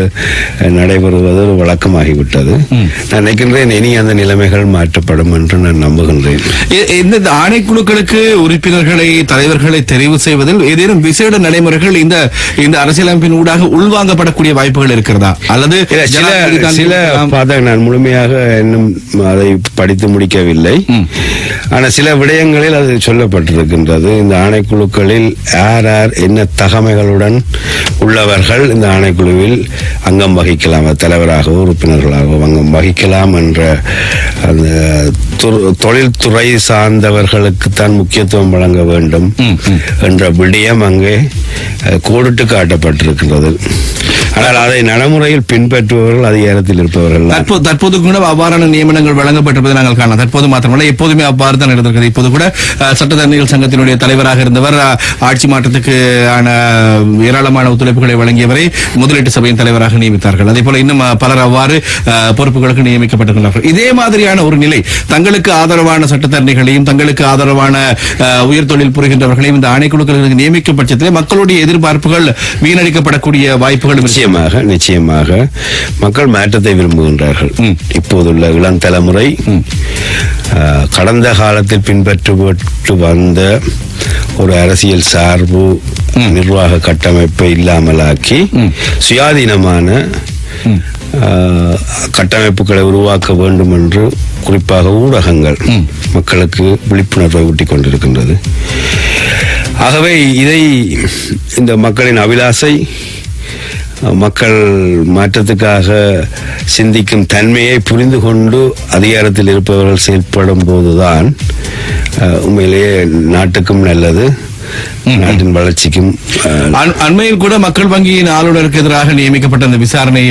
நடைபெறுவது ஒரு வழக்கமாகிவிட்டது. நான் நினைக்கின்றேன் இனி அந்த நிலைமைகள் மாற்றப்படும் என்று நான் நம்புகின்றேன். இந்த ஆணைக்குழுக்களுக்கு உறுப்பினர்களை, தலைவர்களை தெரிவு செய்வதில் ஏதேனும் விசேட நடைமுறைகள் இந்த அரசியலமைப்பின் ஊடாக உள்வாங்கப்படக்கூடிய வாய்ப்புகள் இருக்கிறதா? அல்லது சில நான் முழுமையாக இன்னும் அதை படித்து முடிக்கவில்லை. ஆனால் சில விடயங்களில் அது சொல்லப்பட்டிருக்கின்றது. இந்த ஆணைக்குழுக்களில் யார் யார் என்ன தகமைகளுடன் உள்ளவர்கள் இந்த ஆணைக்குழுவில் அங்கம் வகிக்கலாம், தலைவராகவோ உறுப்பினர்களாகவோ அங்கம் வகிக்கலாம் என்ற அந்த தொழில்துறை சார்ந்தவர்களுக்குத்தான் முக்கியத்துவம் வழங்க வேண்டும் என்ற விடயம் அங்கே கோடிட்டு காட்டப்பட்டிருக்கின்றது. ஆனால் அதை நடைமுறையில் பின்பற்றுபவர்கள் அதிகாரத்தில் இருப்பவர்கள். தற்போது கூட அவ்வாறான நியமனங்கள் வழங்கப்பட்டிருப்பதை நாங்கள் காணலாம். தற்போது மாத்திரமல்ல, எப்போதுமே அவ்வாறு தான் நடந்திருக்கிறது. இப்போது கூட சட்டத்தரணிகள் சங்கத்தினுடைய தலைவராக இருந்தவர் ஆட்சி மாற்றத்துக்கு ஏராளமான ஒத்துழைப்புகளை வழங்கியவரை முதலீட்டு சபையின் தலைவராக நியமித்தார்கள். அதே போல இன்னும் பலர் அவ்வாறு பொறுப்புகளுக்கு நியமிக்கப்பட்டிருக்கிறார்கள். இதே மாதிரியான ஒரு நிலை தங்களுக்கு ஆதரவான சட்டத்தரணிகளையும், தங்களுக்கு ஆதரவான உயர் தொழில் புரிகின்றவர்களையும் இந்த ஆணைக்குழுக்களுக்கு நியமிக்கும் பட்சத்திலே மக்களுடைய எதிர்பார்ப்புகள் வீணடிக்கப்படக்கூடிய வாய்ப்புகள் நிச்சயமாக மக்கள் மாற்றத்தை விரும்புகின்றார்கள். இப்போதுள்ள இளம் தலைமுறை கடந்த காலத்தில் பின்பற்றப்பட்டு வந்த ஒரு அரசியல் சார்பு நிர்வாக கட்டமைப்பை இல்லாமலாக்கி சுயாதீனமான கட்டமைப்புகளை உருவாக்க வேண்டும் என்று குறிப்பாக ஊடகங்கள் மக்களுக்கு விழிப்புணர்வை ஊட்டிக் கொண்டிருக்கின்றது. ஆகவே இந்த மக்களின் அபிலாசை, மக்கள் மாற்றத்துக்காக சிந்திக்கும் தன்மையை புரிந்து கொண்டு அதிகாரத்தில் இருப்பவர்கள் செயல்படும் போதுதான் உண்மையிலேயே நாட்டுக்கும் நல்லது, நாட்டின் வளர்ச்சிக்கும். அண்மையில் கூட மக்கள் வங்கியின் ஆளுநருக்கு எதிராக நியமிக்கப்பட்ட அந்த விசாரணை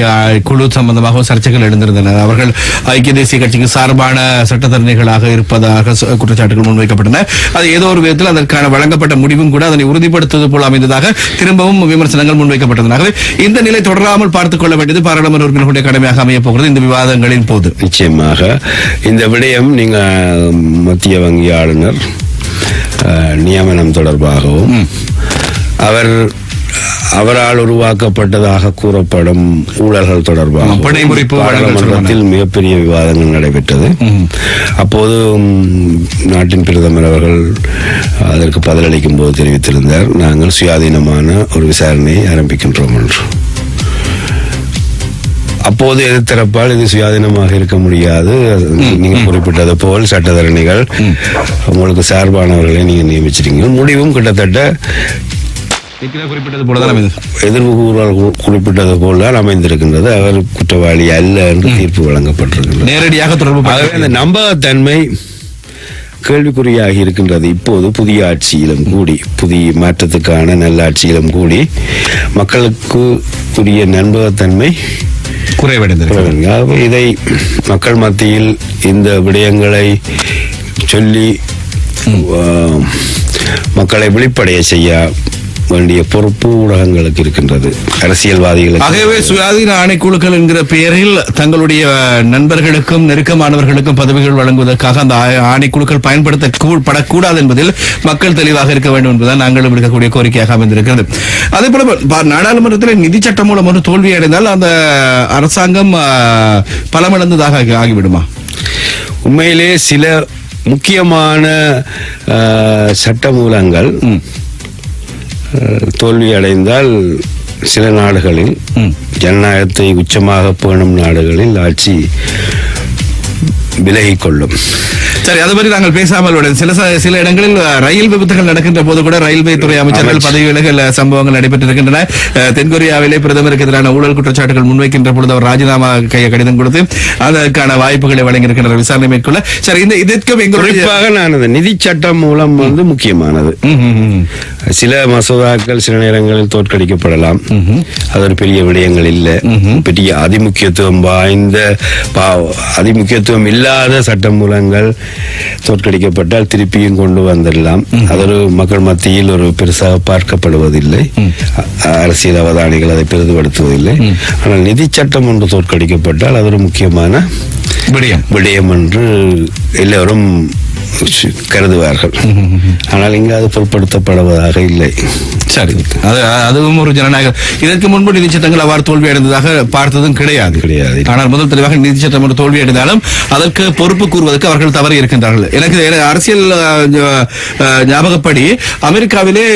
குழு சம்பந்தமாக சர்ச்சைகள் எழுந்திருந்தன. அவர்கள் ஐக்கிய தேசிய கட்சிக்கு சார்பான சட்டத்தரணிகளாக இருப்பதாக குற்றச்சாட்டுகள் முன்வைக்கப்பட்டன. அது ஏதோ ஒரு விதத்தில் அதற்கான வழங்கப்பட்ட முடிவும் கூட அதனை உறுதிப்படுத்துவது போல் அமைந்ததாக திரும்பவும் விமர்சனங்கள் முன்வைக்கப்பட்டது. இந்த நிலை தொடராமல் பார்த்துக் கொள்ள வேண்டியது பாராளுமன்ற உறுப்பினர்களுடைய கடமையாக அமையப் போகிறது இந்த விவாதங்களின் போது. நிச்சயமாக இந்த விடயம் நீங்க மத்திய வங்கி ஆளுநர் நியமனம் தொடர்பாகவும் அவரால் உருவாக்கப்பட்டதாக கூறப்படும் ஊழல்கள் தொடர்பாக பாராளுமன்றத்தில் மிகப்பெரிய விவாதங்கள் நடைபெற்றது. அப்போது நாட்டின் பிரதமர் அவர்கள் அதற்கு பதிலளிக்கும் போது தெரிவித்திருந்தார், நாங்கள் சுயாதீனமான ஒரு விசாரணையை ஆரம்பிக்கின்றோம் என்று. அப்போது எதிர்த்தரப்பால் இது சுயாதீனமாக இருக்க முடியாது, நீங்க குறிப்பிட்டது போல் சட்டத்தரணிகள் உங்களுக்கு சார்பானவர்களை நீங்க நியமிச்சிருக்கீங்க, முடிவும் கிட்டத்தட்ட எதிர்ப்பு குறிப்பிட்டது போல்தான் அமைந்திருக்கின்றது. அவர் குற்றவாளி அல்ல என்று தீர்ப்பு வழங்கப்பட்டிருக்கின்றது. நேரடியாக தொடர்பு அந்த நம்பகத்தன்மை கேள்விக்குறியாகி இருக்கின்றது. இப்போது புதிய ஆட்சியிலும் கூடி, புதிய மாற்றத்துக்கான நல்ல ஆட்சியிலும் கூடி மக்களுக்கு உரிய நம்பகத்தன்மை குறைவடைந்தது. இதை மக்கள் மத்தியில் இந்த விடயங்களை சொல்லி மக்களை விழிப்படைய செய்ய வேண்டிய பொறுப்பு ஊடகங்களுக்கு இருக்கின்றது, அரசியல்வாதிகளுக்கு. ஆகவே சுயாதீன ஆணைக்குழுக்கள் என்கிற பெயரில் தங்களுடைய நண்பர்களுக்கும் நெருக்கமானவர்களுக்கும் பதவிகள் வழங்குவதற்காக அந்த ஆணைக்குழுக்கள் பயன்படுத்தப்படக்கூடாது என்பதில் மக்கள் தெளிவாக இருக்க வேண்டும் என்பதுதான் நாங்கள் விடுக்கக்கூடிய கோரிக்கையாக அமைந்திருக்கிறது. அதே போல நாடாளுமன்றத்தில் நிதி சட்டம் மூலம் ஒன்று தோல்வி அடைந்தால் அந்த அரசாங்கம் பலமடைந்ததாக ஆகிவிடுமா? உண்மையிலே சில முக்கியமான சட்ட மூலங்கள் தோல்வி அடைந்தால் சில நாடுகளில், ஜனநாயகத்தை உச்சமாக பேணும் நாடுகளில் ஆட்சி விலகிக் கொள்ளும். சரி, அது மாதிரி நாங்கள் பேசாமல் சில இடங்களில் ரயில் விபத்துகள் நடக்கின்ற போது கூட ரயில்வே துறை அமைச்சர்கள் பதவி விலகல் சம்பவங்கள் நடைபெற்றிருக்கின்றன. தென்கொரியாவிலே பிரதமருக்கு எதிரான ஊழல் குற்றச்சாட்டுகள் முன்வைக்கின்ற பொழுது அவர் ராஜினாமா கடிதம் கொடுத்து அதற்கான வாய்ப்புகளை வழங்கியிருக்கின்ற விசாரணை மேற்கொள்ள. சரி, இதற்கும் குறிப்பாக நான் நிதி சட்டம் மூலம் முக்கியமானது. சில மசோதாக்கள் சில நேரங்களில் தோற்கடிக்கப்படலாம், அது ஒரு பெரிய விடயங்கள் இல்லை. பெரிய அதிமுக்கியத்துவம் வாய்ந்த அதிமுக்கியத்துவம் இல்லாத சட்ட மூலங்கள் தோற்கடிக்கப்பட்டால் திருப்பியும் கொண்டு வந்துடலாம். அது ஒரு மக்கள் மத்தியில் ஒரு பெருசாக பார்க்கப்படுவதில்லை, அரசியல் அவதானிகள் அதை பெரிதுபடுத்துவதில்லை. ஆனால் நிதி சட்டம் ஒன்று தோற்கடிக்கப்பட்டால் அது ஒரு முக்கியமான விடயம் என்று எல்லோரும் கருதுவார்கள். ஆனால் இங்கு அது பொருட்படுத்தப்படுவதாக இல்லை. சரி, அதுவும் ஒரு ஜனநாயகம். இதற்கு முன்பு நிதி சட்டங்கள் அவ்வாறு தோல்வி அடைந்ததாக பார்த்ததும் கிடையாது. ஆனால் முதல் தெளிவாக நிதி சட்டம் ஒன்று தோல்வி அடைந்தாலும் அதற்கு பொறுப்பு கூறுவதற்கு அவர்கள் தவறி இருக்கின்றார்கள். எனக்கு அரசியல் ஞாபகப்படி அமெரிக்காவிலே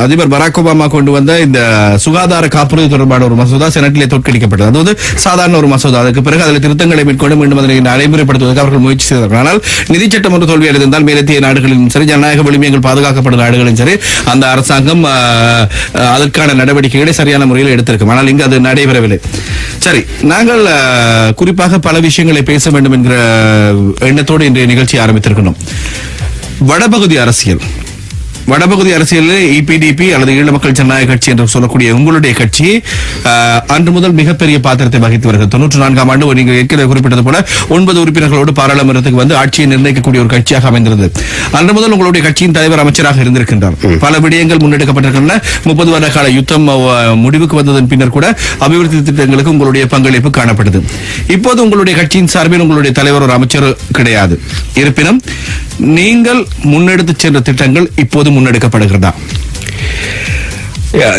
அதிபர் பராக் ஒபாமா கொண்டு வந்த இந்த சுகாதார காப்புறுதி தொடர்பான ஒரு மசோதா செனட்டிலே தோற்கடிக்கப்பட்டது. அது வந்து சாதாரண ஒரு மசோதா. அதற்கு பிறகு அதில் திருத்தங்களை மேற்கொண்டு மீண்டும் அதனை நடைமுறைப்படுத்துவதற்கு அவர்கள் முயற்சி செய்தார்கள். ஆனால் நிதி சட்டம் ஒன்று தோல்வி அடைந்தால் மேலத்திய நாடுகளிலும் சரி, ஜனநாயக விளிம்பியங்கள் பாதுகாக்கப்படும் நாடுகளிலும் சரி, அந்த அரசாங்கம் அதற்கான நடவடிக்கைகளை சரியான முறையில் எடுத்திருக்கும். ஆனால் இங்கு அது நடைபெறவில்லை. சரி, நாங்கள் குறிப்பாக பல விஷயங்களை பேச வேண்டும் என்கிற எண்ணத்தோடு இன்றைய நிகழ்ச்சி ஆரம்பித்திருக்கிறோம். வடபகுதி அரசியலில் இபிடிபி அல்லது ஈழ மக்கள் ஜனநாயக கட்சி என்று சொல்லக்கூடிய உங்களுடைய கட்சி அன்று முதல் மிகப்பெரிய பாத்திரத்தை வகித்து வருகிறது. 94ஆம் ஆண்டு நீங்கள் ஏற்கனவே குறிப்பிட்டது போல 9 உறுப்பினர்களோடு பாராளுமன்றத்துக்கு வந்து ஆட்சியை நிர்ணயிக்கக்கூடிய ஒரு கட்சியாக அமைந்திருந்தது. அன்று முதல் உங்களுடைய கட்சியின் தலைவர் அமைச்சராக இருந்திருக்கின்றார். பல விடயங்கள் முன்னெடுக்கப்பட்டிருக்கின்றன. 30 வருட கால யுத்தம் முடிவுக்கு வந்ததன் பின்னர் கூட அபிவிருத்தி திட்டங்களுக்கு உங்களுடைய பங்களிப்பு காணப்பட்டது. இப்போது உங்களுடைய கட்சியின் சார்பில் உங்களுடைய தலைவர் ஒரு அமைச்சர் கிடையாது. இருப்பினும் நீங்கள் முன்னெடுத்து சென்ற திட்டங்கள் இப்போது முன்னெடுக்கப்படுகிறதா?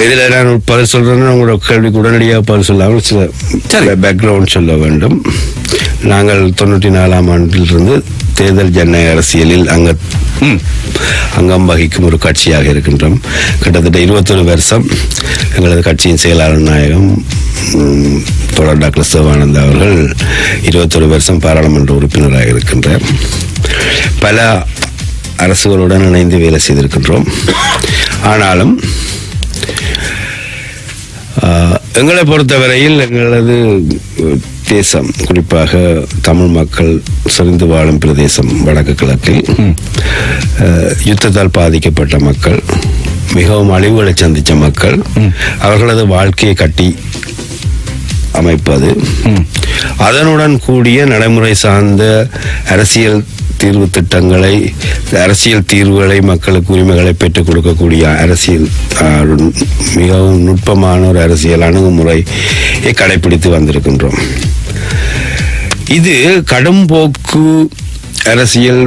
இதுல நான் பதில் சொல்றேன்னா உங்களோட கேள்விக்கு உடனடியாக பதில் சொல்லாமல் சில பேக்ரவுண்ட் சொல்ல வேண்டும். நாங்கள் 94ஆம் ஆண்டிலிருந்து தேர்தல் ஜனநாயக அரசியலில் அங்கம் வகிக்கும் ஒரு கட்சியாக இருக்கின்றோம். கிட்டத்தட்ட 21 வருஷம் எங்களது கட்சியின் செயலாளர் நாயகம் தொடர் டாக்டர் சிவானந்தா அவர்கள் 21 வருஷம் பாராளுமன்ற உறுப்பினராக இருக்கின்றார். பல அரசுகளுடன் இணைந்து வேலை செய்திருக்கின்றோம். ஆனாலும் எங்களை பொறுத்தவரையில் எங்களது தேசம், குறிப்பாக தமிழ் மக்கள் செறிந்து வாழும் பிரதேசம் வடக்கு கிழக்கில் யுத்தத்தால் பாதிக்கப்பட்ட மக்கள், மிகவும் அழிவுகளை சந்தித்த மக்கள், அவர்களது வாழ்க்கையை கட்டி அமைப்பது, அதனுடன் கூடிய நடைமுறை சார்ந்த அரசியல் தீர்வு திட்டங்களை, அரசியல் தீர்வுகளை, மக்களுக்கு உரிமைகளை பெற்றுக் கொடுக்கக்கூடிய அரசியல் மிகவும் நுட்பமான ஒரு அரசியல் அணுகுமுறையை கடைபிடித்து வந்திருக்கின்றோம். இது கடும் போக்கு அரசியல்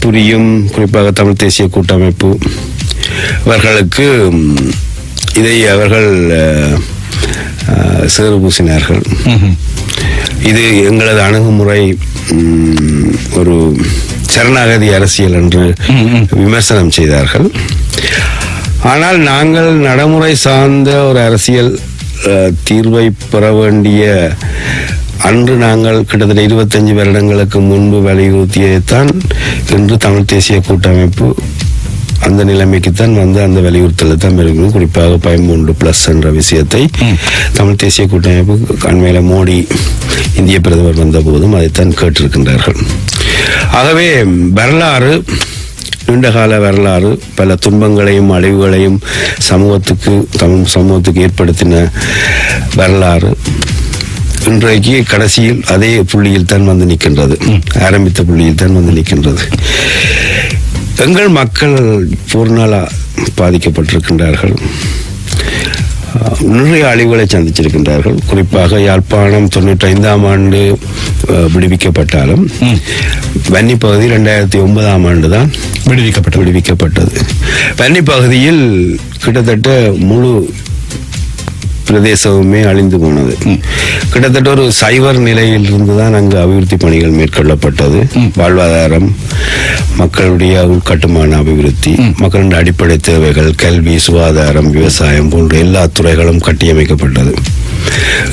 புரியும் குறிப்பாக தமிழ் தேசிய கூட்டமைப்பு அவர்களுக்கு இதை அவர்கள் சேறு பூசினார்கள். இது எங்களது அணுகுமுறை ஒரு சரணாகதி அரசியல் என்று விமர்சனம் செய்தார்கள். ஆனால் நாங்கள் நடைமுறை சார்ந்த ஒரு அரசியல் தீர்வை பெற வேண்டிய அன்று நாங்கள் கிட்டத்தட்ட 25 வருடங்களுக்கு முன்பு வலியுறுத்தியதைத்தான் இன்று தமிழ் தேசிய கூட்டமைப்பு அந்த நிலைமைக்குத்தான் வந்து அந்த வலியுறுத்தலை தான் இருக்கும். குறிப்பாக 13+ என்ற விஷயத்தை தமிழ் தேசிய கூட்டமைப்பு அண்மையில மோடி இந்திய பிரதமர் வந்த போதும் அதைத்தான் கேட்டிருக்கின்றார்கள். ஆகவே வரலாறு, நீண்டகால வரலாறு, பல துன்பங்களையும் அழிவுகளையும் தமிழ் சமூகத்துக்கு ஏற்படுத்தின வரலாறு இன்றைக்கு கடைசியில் அதே புள்ளியில் தான் வந்து நிற்கின்றது, ஆரம்பித்த புள்ளியில் தான் வந்து நிற்கின்றது. எங்கள் மக்கள் போர்னால பாதிக்கப்பட்டிருக்கின்றார்கள். நிறைய அழிவுகளை சந்திச்சிருக்கின்றார்கள். குறிப்பாக யாழ்ப்பாணம் 95ஆம் ஆண்டு விடுவிக்கப்பட்டாலும் வன்னி பகுதி 2009ஆம் ஆண்டு தான் விடுவிக்கப்பட்டது. வன்னி பகுதியில் கிட்டத்தட்ட முழு பிரதேசமுமே அழிந்து போனது. கிட்டத்தட்ட ஒரு சைவர் நிலையில் இருந்துதான் அங்கு அபிவிருத்தி பணிகள் மேற்கொள்ளப்பட்டது. வாழ்வாதாரம், மக்களுடைய உள்கட்டுமான அபிவிருத்தி, மக்களின் அடிப்படை தேவைகள், கல்வி, சுகாதாரம், விவசாயம் போன்ற எல்லா துறைகளும் கட்டியமைக்கப்பட்டது.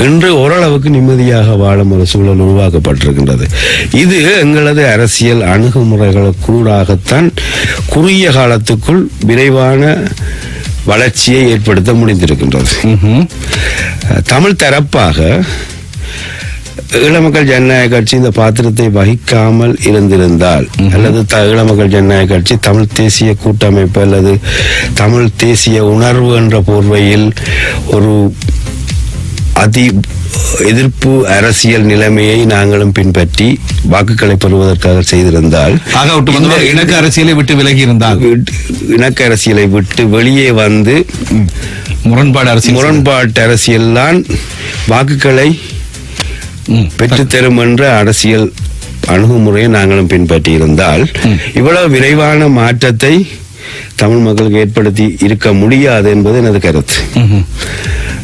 இன்று ஓரளவுக்கு நிம்மதியாக வாழும் ஒரு சூழல் உருவாக்கப்பட்டிருக்கின்றது. இது எங்களது அரசியல் அணுகுமுறைகளுக்கூடாகத்தான் குறுகிய காலத்துக்குள் விரைவான வளர்ச்சியை ஏற்படுத்த முடிந்திருக்கின்றது. தமிழ் தரப்பாக ஈழமக்கள் ஜனநாயக கட்சி இந்த பாத்திரத்தை வகிக்காமல் இருந்திருந்தால், அல்லது ஈழமக்கள் ஜனநாயக கட்சி தமிழ் தேசிய கூட்டமைப்பு அல்லது தமிழ் தேசிய உணர்வு என்ற போர்வையில் ஒரு எதிர்ப்பு அரசியல் நிலைமையை நாங்களும் பின்பற்றி வாக்குகளை பெறுவதற்காக செய்திருந்தால், இணக்க அரசியலை விட்டு விலகி இருந்தால், இணக்க அரசியலை விட்டு வெளியே வந்து முரண்பாட்டு அரசியல் தான் வாக்குகளை பெற்றுத்தரும் என்ற அரசியல் அணுகுமுறையை நாங்களும் பின்பற்றி இருந்தால் இவ்வளவு விரைவான மாற்றத்தை தமிழ் மக்களுக்கு ஏற்படுத்தி இருக்க முடியாது என்பது எனது கருத்து.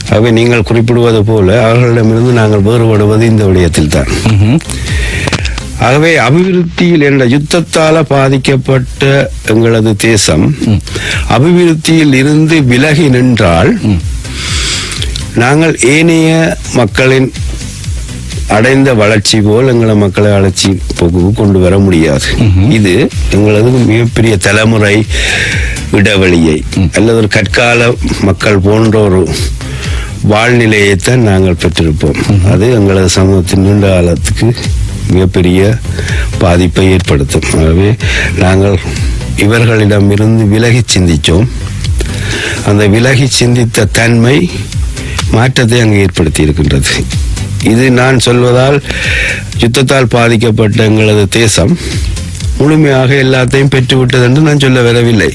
ஆகவே நீங்கள் குறிப்பிடுவது போல அவர்களிடமிருந்து நாங்கள் வேறுபடுவது இந்த விடயத்தில் தான். ஆகவே அபிவிருத்தியில் என்ற யுத்தத்தால பாதிக்கப்பட்ட எங்களது தேசம் அபிவிருத்தியில் இருந்து விலகி நின்றால் நாங்கள் ஏனைய மக்களின் அடைந்த வளர்ச்சி போல் எங்களை மக்களை வளர்ச்சி போக்கு கொண்டு வர முடியாது. இது எங்களது மிகப்பெரிய தலைமுறை இடைவெளியை அல்லது ஒரு கற்கால மக்கள் போன்ற ஒரு வாழ்நிலையைத்தான் நாங்கள் பெற்றிருப்போம். அது எங்களது சமூகத்தின் நீண்ட காலத்துக்கு மிகப்பெரிய பாதிப்பை ஏற்படுத்தும். ஆகவே நாங்கள் இவர்களிடமிருந்து விலகி சிந்தித்தோம். அந்த விலகி சிந்தித்த தன்மை மாற்றத்தை அங்கு ஏற்படுத்தி இருக்கின்றது. இது நான் சொல்வதால் யுத்தத்தால் பாதிக்கப்பட்ட எங்களது தேசம் முழுமையாக எல்லாத்தையும் பெற்றுவிட்டது என்று நான் சொல்ல வரவில்லை.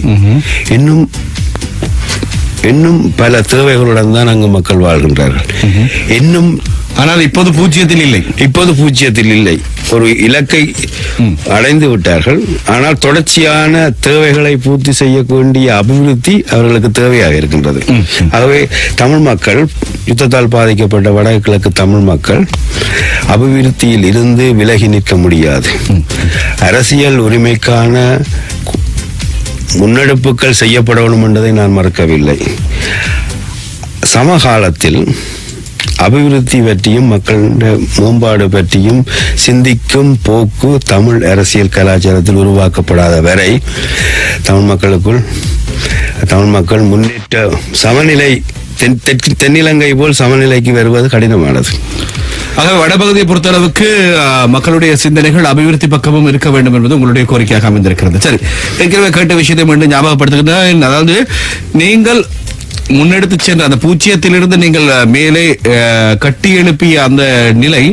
இன்னும் பல தேவைகளுடன் தான் அங்கு மக்கள் வாழ்கின்றார்கள். ஆனால் இப்போது பூஜ்ஜியத்தில் இல்லை. ஒரு இலக்கை அடைந்து விட்டார்கள். ஆனால் தொடர்ச்சியான தேவைகளை பூர்த்தி செய்ய வேண்டிய அபிவிருத்தி அவர்களுக்கு தேவையாக இருக்கின்றது. ஆகவே தமிழ் மக்கள், யுத்தத்தால் பாதிக்கப்பட்ட வடகிழக்கு தமிழ் மக்கள் அபிவிருத்தியில் இருந்து விலகி நிற்க முடியாது. அரசியல் உரிமைக்கான முன்னெடுப்புகள் செய்யப்பட வேண்டும் என்பதை நான் மறக்கவில்லை. சமகாலத்தில் அபிவிருத்தி பற்றியும் மக்களுடைய மேம்பாடு பற்றியும் சிந்திக்கும் போக்கு தமிழ் அரசியல் கலாச்சாரத்தில் உருவாக்கப்படாத வரை தமிழ் மக்கள் முன்னேற்ற சமநிலை தென்னிலங்கை போல் சமநிலைக்கு வருவது கடினமானது. ஆகவே வடபகுதியை பொறுத்தளவுக்கு மக்களுடைய சிந்தனைகள் அபிவிருத்தி பக்கமும் இருக்க வேண்டும் என்பது உங்களுடைய கோரிக்கையாக அமைந்திருக்கிறது. சரி, ஏற்கனவே கேட்ட விஷயத்தை மீண்டும் ஞாபகப்படுத்துகிறேன். அதாவது நீங்கள் முன்னெடுத்து சென்ற அந்த பூஜ்ஜியத்திலிருந்து நீங்கள் மேலே கட்டி எழுப்பிய அந்த நிலை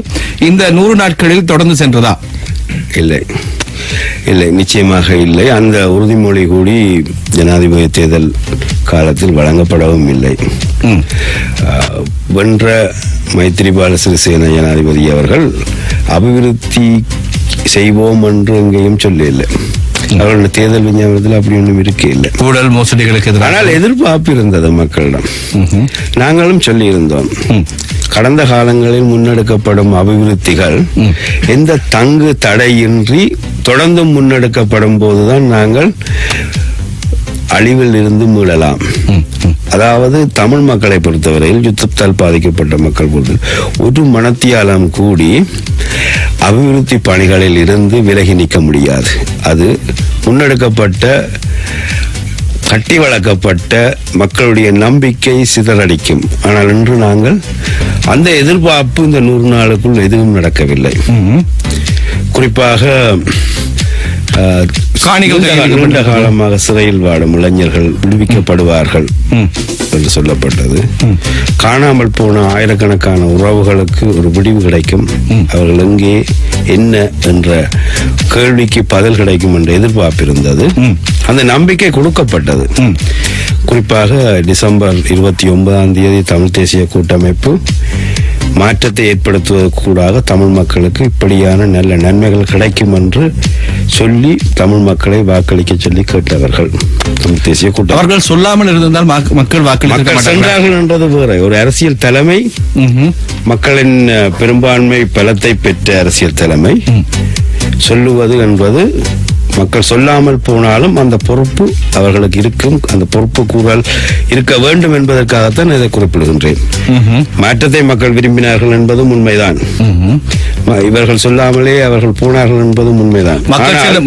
இந்த 100 நாட்களில் தொடர்ந்து சென்றதா? இல்லை, நிச்சயமாக இல்லை. அந்த உறுதிமொழி கூடி ஜனாதிபதி தேர்தல் காலத்தில் வழங்கப்படவும் இல்லை. வென்ற மைத்திரிபால சிறிசேன ஜனாதிபதி அவர்கள் அபிவிருத்தி செய்வோம் என்று எங்கேயும் சொல்லவில்லை. அவர்களுடைய தேர்தல் விஞ்ஞாபனத்தில் அப்படி ஒன்றும் இருக்க இல்லை. ஊழல் மோசடிகளுக்கு எதிராக ஆனால் எதிர்பார்ப்பு இருந்தது மக்களிடம். நாங்களும் சொல்லியிருந்தோம், கடந்த காலங்களில் முன்னெடுக்கப்படும் அபிவிருத்திகள் எந்த தங்கு தடையின்றி தொடர்ந்து முன்னெடுக்கப்படும் போதுதான் நாங்கள் அழிவில் இருந்து மீளலாம். அதாவது தமிழ் மக்களை பொறுத்தவரையில் யுத்தத்தால் பாதிக்கப்பட்ட மக்கள் பொறுத்த ஒரு மனத்தியாலம் கூடி அபிவிருத்தி பணிகளில் இருந்து விலகி நிற்க முடியாது. அது முன்னெடுக்கப்பட்ட கட்டி வளர்க்கப்பட்ட மக்களுடைய நம்பிக்கை சிதறடிக்கும். ஆனால் இன்று நாங்கள் அந்த எதிர்பார்ப்பு இந்த 100 நாளுக்குள் எதுவும் நடக்கவில்லை. குறிப்பாக நீண்ட காலமாக சிறையில் வாடும் இளைஞர்கள் விடுவிக்கப்படுவார்கள். என்று சொல்லப்பட்டது. காணாமல் போன ஆயிரக்கணக்கான உறவுகளுக்கு ஒரு விடிவு கிடைக்கும், அவர்கள் எங்கே என்ன என்ற கேள்விக்கு பதில் கிடைக்கும் என்ற எதிர்பார்ப்பு இருந்தது. அந்த நம்பிக்கை கொடுக்கப்பட்டது. குறிப்பாக டிசம்பர் 29 தமிழ் தேசிய கூட்டமைப்பு மாற்றத்தை ஏற்படுத்துவதற்கூடாக தமிழ் மக்களுக்கு இப்படியான நல்ல நன்மைகள் கிடைக்கும் என்று சொல்லி தமிழ் மக்களை வாக்களிக்க சொல்லி கேட்டவர்கள் தமிழ் தேசிய கூட்டம். அவர்கள் சொல்லாமல் இருந்திருந்தால் மக்கள் வாக்களிக்க சென்றார்கள் என்றது வேற. ஒரு அரசியல் தலைமை, மக்களின் பெரும்பான்மை பலத்தை பெற்ற அரசியல் தலைமை சொல்லுவது என்பது, மக்கள் சொல்லாமல் போனாலும் அந்த பொறுப்பு அவர்களுக்கு இருக்கும், அந்த பொறுப்பு கூறல் இருக்க வேண்டும் என்பதற்காகத்தான் இதை குறிப்பிடுகின்றேன். மாற்றத்தை மக்கள் விரும்பினார்கள் என்பதும் உண்மைதான். இவர்கள் சொல்லாமலே அவர்கள் போனார்கள் என்பதும் உண்மைதான்.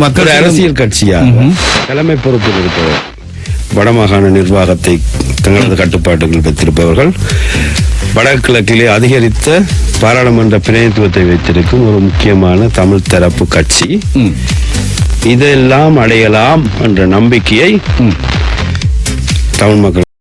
மக்கள் அரசியல் கட்சியாக தலைமை பொறுப்பில் இருப்பவர், வடமாகாண நிர்வாகத்தை தங்களது கட்டுப்பாட்டுகள் வைத்திருப்பவர்கள், வடகிழக்கிலே அதிகரித்த பாராளுமன்ற பிரதிநிதித்துவத்தை வைத்திருக்கும் ஒரு முக்கியமான தமிழ் தரப்பு கட்சி இதெல்லாம் அடையலாம் என்ற நம்பிக்கையை தமிழ் மக்கள்